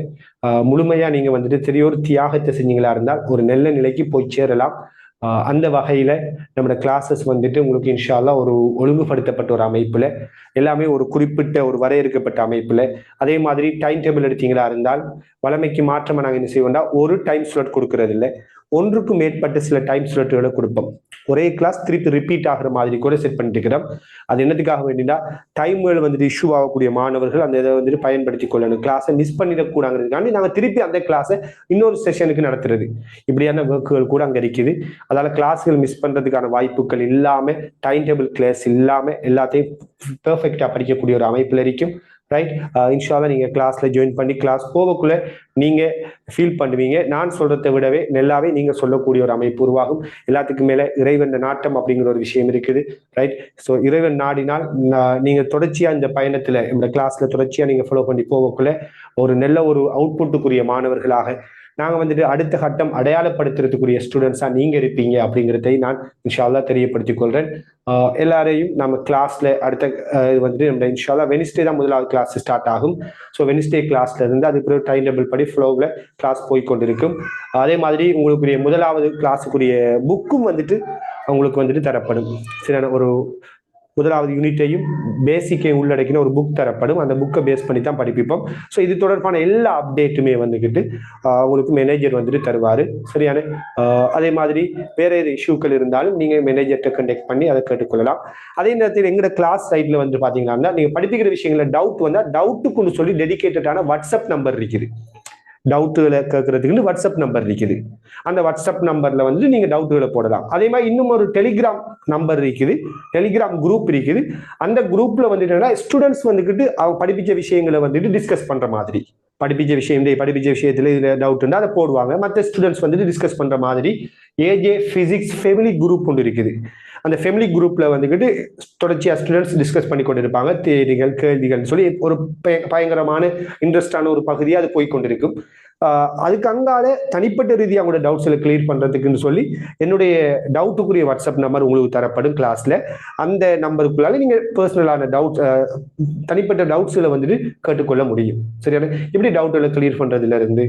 முழுமையா நீங்க வந்துட்டு தெரியோர் தியாகத்தை செஞ்சீங்களா இருந்தால் ஒரு நல்ல நிலைக்கு போய் சேரலாம். அந்த வகையில நம்மளோட கிளாஸஸ் வந்துட்டு உங்களுக்கு இன்ஷால்லா ஒரு ஒழுங்குபடுத்தப்பட்ட ஒரு அமைப்புல, எல்லாமே ஒரு குறிப்பிட்ட ஒரு வரையறுக்கப்பட்ட அமைப்புல, அதே மாதிரி டைம் டேபிள் எடுத்தீங்களா இருந்தால் வளமைக்கு மாற்றமா நாங்கள் என்ன செய்வோம்னா, ஒரு டைம் ஸ்லாட் கொடுக்கறது இல்லை, ஒன்றுக்கும் மேற்பட்ட சில டைம் ஸ்லாட்டுகளை கொடுப்போம். ஒரே கிளாஸ் திருப்பி ரிப்பீட் ஆகிற மாதிரி கூட செட் பண்ணிட்டு இருக்கிறோம். அது என்னத்துக்காக வேண்டினா, டைம்கள் வந்துட்டு இஷ்யூ ஆகக்கூடிய மாணவர்கள் அந்த இதை வந்துட்டு பயன்படுத்தி கொள்ளணும். கிளாஸை மிஸ் பண்ணிடக்கூடாதுங்கிறதுக்காண்டி நாங்கள் திருப்பி அந்த கிளாஸை இன்னொரு செஷனுக்கு நடத்துறது, இப்படியான ஒர்க்குகள் கூட அங்கே இருக்குது. அதால கிளாஸ்கள் மிஸ் பண்றதுக்கான வாய்ப்புகள் இல்லாம, டைம் டேபிள் கிளாஸ் இல்லாம எல்லாத்தையும் பெர்ஃபெக்டா படிக்கக்கூடிய ஒரு அமைப்புல இருக்கும். ரைட். இன்ஷால்லா நீங்க கிளாஸ்ல ஜாயின் பண்ணி கிளாஸ் போகக்குள்ள நீங்க ஃபீல் பண்ணுவீங்க, நான் சொல்றதை விடவே நல்லாவே நீங்க சொல்லக்கூடிய ஒரு அமைப்பு உருவாகும். எல்லாத்துக்கும் மேல இறைவன் நாட்டம் அப்படிங்கிற ஒரு விஷயம் இருக்குது. ரைட். ஸோ இறைவன் நாடினால் நீங்க தொடர்ச்சியா இந்த பயணத்துல இந்த கிளாஸ்ல தொடர்ச்சியா நீங்க ஃபாலோ பண்ணி போகக்குள்ள ஒரு நல்ல ஒரு அவுட்புட்டுக்குரிய மாணவர்களாக நாங்க வந்துட்டு அடுத்த கட்டம் அடையாளப்படுத்துறதுக்குரிய ஸ்டூடெண்ட்ஸா நீங்க இருப்பீங்க அப்படிங்கிறதை நான் இன்ஷால்லா தெரியப்படுத்திக் கொள்றேன். எல்லாரையும் நம்ம கிளாஸ்ல அடுத்த வந்துட்டு நம்ம இன்ஷால்லா வெனிஸ்டே தான் முதலாவது கிளாஸ் ஸ்டார்ட் ஆகும். ஸோ வெனிஸ்டே கிளாஸ்ல இருந்து அதுக்கு டைம் டேபிள் படி ஃப்ளோவில் கிளாஸ் போய்கொண்டிருக்கும். அதே மாதிரி உங்களுக்குரிய முதலாவது கிளாஸுக்குரிய புக்கும் வந்துட்டு உங்களுக்கு வந்துட்டு தரப்படும். சில ஒரு முதலாவது யூனிட்டையும் பேசிக்கை உள்ளடக்கின ஒரு புக் தரப்படும். அந்த புக்கை பேஸ் பண்ணி தான் படிப்பிப்போம். ஸோ இது தொடர்பான எல்லா அப்டேட்டுமே வந்துக்கிட்டு உங்களுக்கு மேனேஜர் வந்துட்டு தருவார். சரியான அதே மாதிரி வேற ஏதாவது இஷ்யூக்கள் இருந்தாலும் நீங்கள் மேனேஜர்கிட்ட கண்டெக்ட் பண்ணி அதை கேட்டுக்கொள்ளலாம். அதே நேரத்தில் எங்களோட கிளாஸ் சைட்ல வந்து பார்த்தீங்கன்னா, நீங்கள் படிப்பிக்கிற விஷயங்கள டவுட் வந்தால் டவுட்டுக்குன்னு சொல்லி டெடிகேட்டடான வாட்ஸ்அப் நம்பர் இருக்குது. டவுட்டுகளை கேட்கறதுக்கு வாட்ஸ்அப் நம்பர் இருக்குது. அந்த வாட்ஸ்அப் நம்பர்ல வந்து நீங்க டவுட்டுகளை போடலாம். அதே மாதிரி இன்னும் ஒரு டெலிகிராம் நம்பர் இருக்குது, டெலிகிராம் குரூப் இருக்குது. அந்த குரூப்ல வந்துட்டு ஸ்டூடெண்ட்ஸ் வந்துக்கிட்டு அவங்க படிப்பிச்ச விஷயங்களை வந்துட்டு டிஸ்கஸ் பண்ற மாதிரி, படிப்பிச்ச விஷயத்துல இதுல டவுட் அதை போடுவாங்க. மற்ற ஸ்டூடெண்ட்ஸ் வந்துட்டு டிஸ்கஸ் பண்ற மாதிரி ஏஜே பிசிக்ஸ் ஃபேமிலி குரூப் ஒன்று இருக்குது. அந்த ஃபேமிலி குரூப்ல வந்துக்கிட்டு தொடர்ச்சியா ஸ்டூடெண்ட்ஸ் டிஸ்கஸ் பண்ணி கொண்டிருப்பாங்க. தேதிகள் கேள்விகள் சொல்லி ஒரு பயங்கரமான இன்ட்ரெஸ்டான ஒரு பகுதியாக அது போய்கொண்டிருக்கும். அதுக்கு அங்கால தனிப்பட்ட ரீதியாக அவங்களோட டவுட்ஸ்ல கிளியர் பண்றதுக்குன்னு சொல்லி என்னுடைய டவுட்டுக்குரிய வாட்ஸ்அப் நம்பர் உங்களுக்கு தரப்படும் கிளாஸ்ல. அந்த நம்பருக்குள்ளால நீங்க பர்சனலான டவுட், தனிப்பட்ட டவுட்ஸ்ல வந்துட்டு கேட்டுக்கொள்ள முடியும். சரியான இப்படி டவுட்களை கிளியர் பண்றதுல இருந்து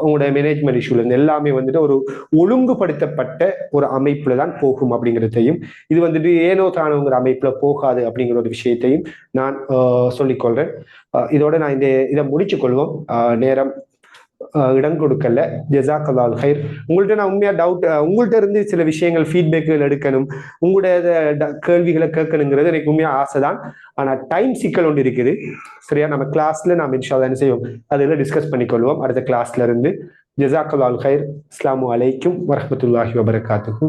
உங்களோட மேனேஜ்மெண்ட் இஷ்யூல இருந்து எல்லாமே வந்துட்டு ஒரு ஒழுங்குபடுத்தப்பட்ட ஒரு அமைப்புல தான் போகும் அப்படிங்கிறதையும், இது வந்துட்டு ஏனோ தானோங்கிற அமைப்புல போகாது அப்படிங்கிற ஒரு விஷயத்தையும் நான் சொல்லிக்கொள்றேன். இதோட நான் இதை முடிச்சு கொள்வோம். நேரம் இடம் கொடுக்கல. ஜஸாக்கல்லாஹு ஹைர். உங்கள்ட்ட நான் உண்மையா டவுட், உங்கள்ட்ட இருந்து சில விஷயங்கள் ஃபீட்பேக்குகள் எடுக்கணும், உங்களுடைய கேள்விகளை கேட்கணுங்கிறது எனக்கு உண்மையா ஆசைதான். ஆனா டைம் சிக்கல் ஒன்று இருக்குது. சரியா, நம்ம கிளாஸ்ல நாம் இன்ஷா அல்லாஹ் என்ன செய்வோம், அதில் டிஸ்கஸ் பண்ணிக்கொள்வோம் அடுத்த கிளாஸ்ல இருந்து. ஜஸாக்கல்லாஹு ஹைர். அஸ்ஸலாமு அலைக்கும் வரஹ்மத்துல்லாஹி வபரகாத்துஹு.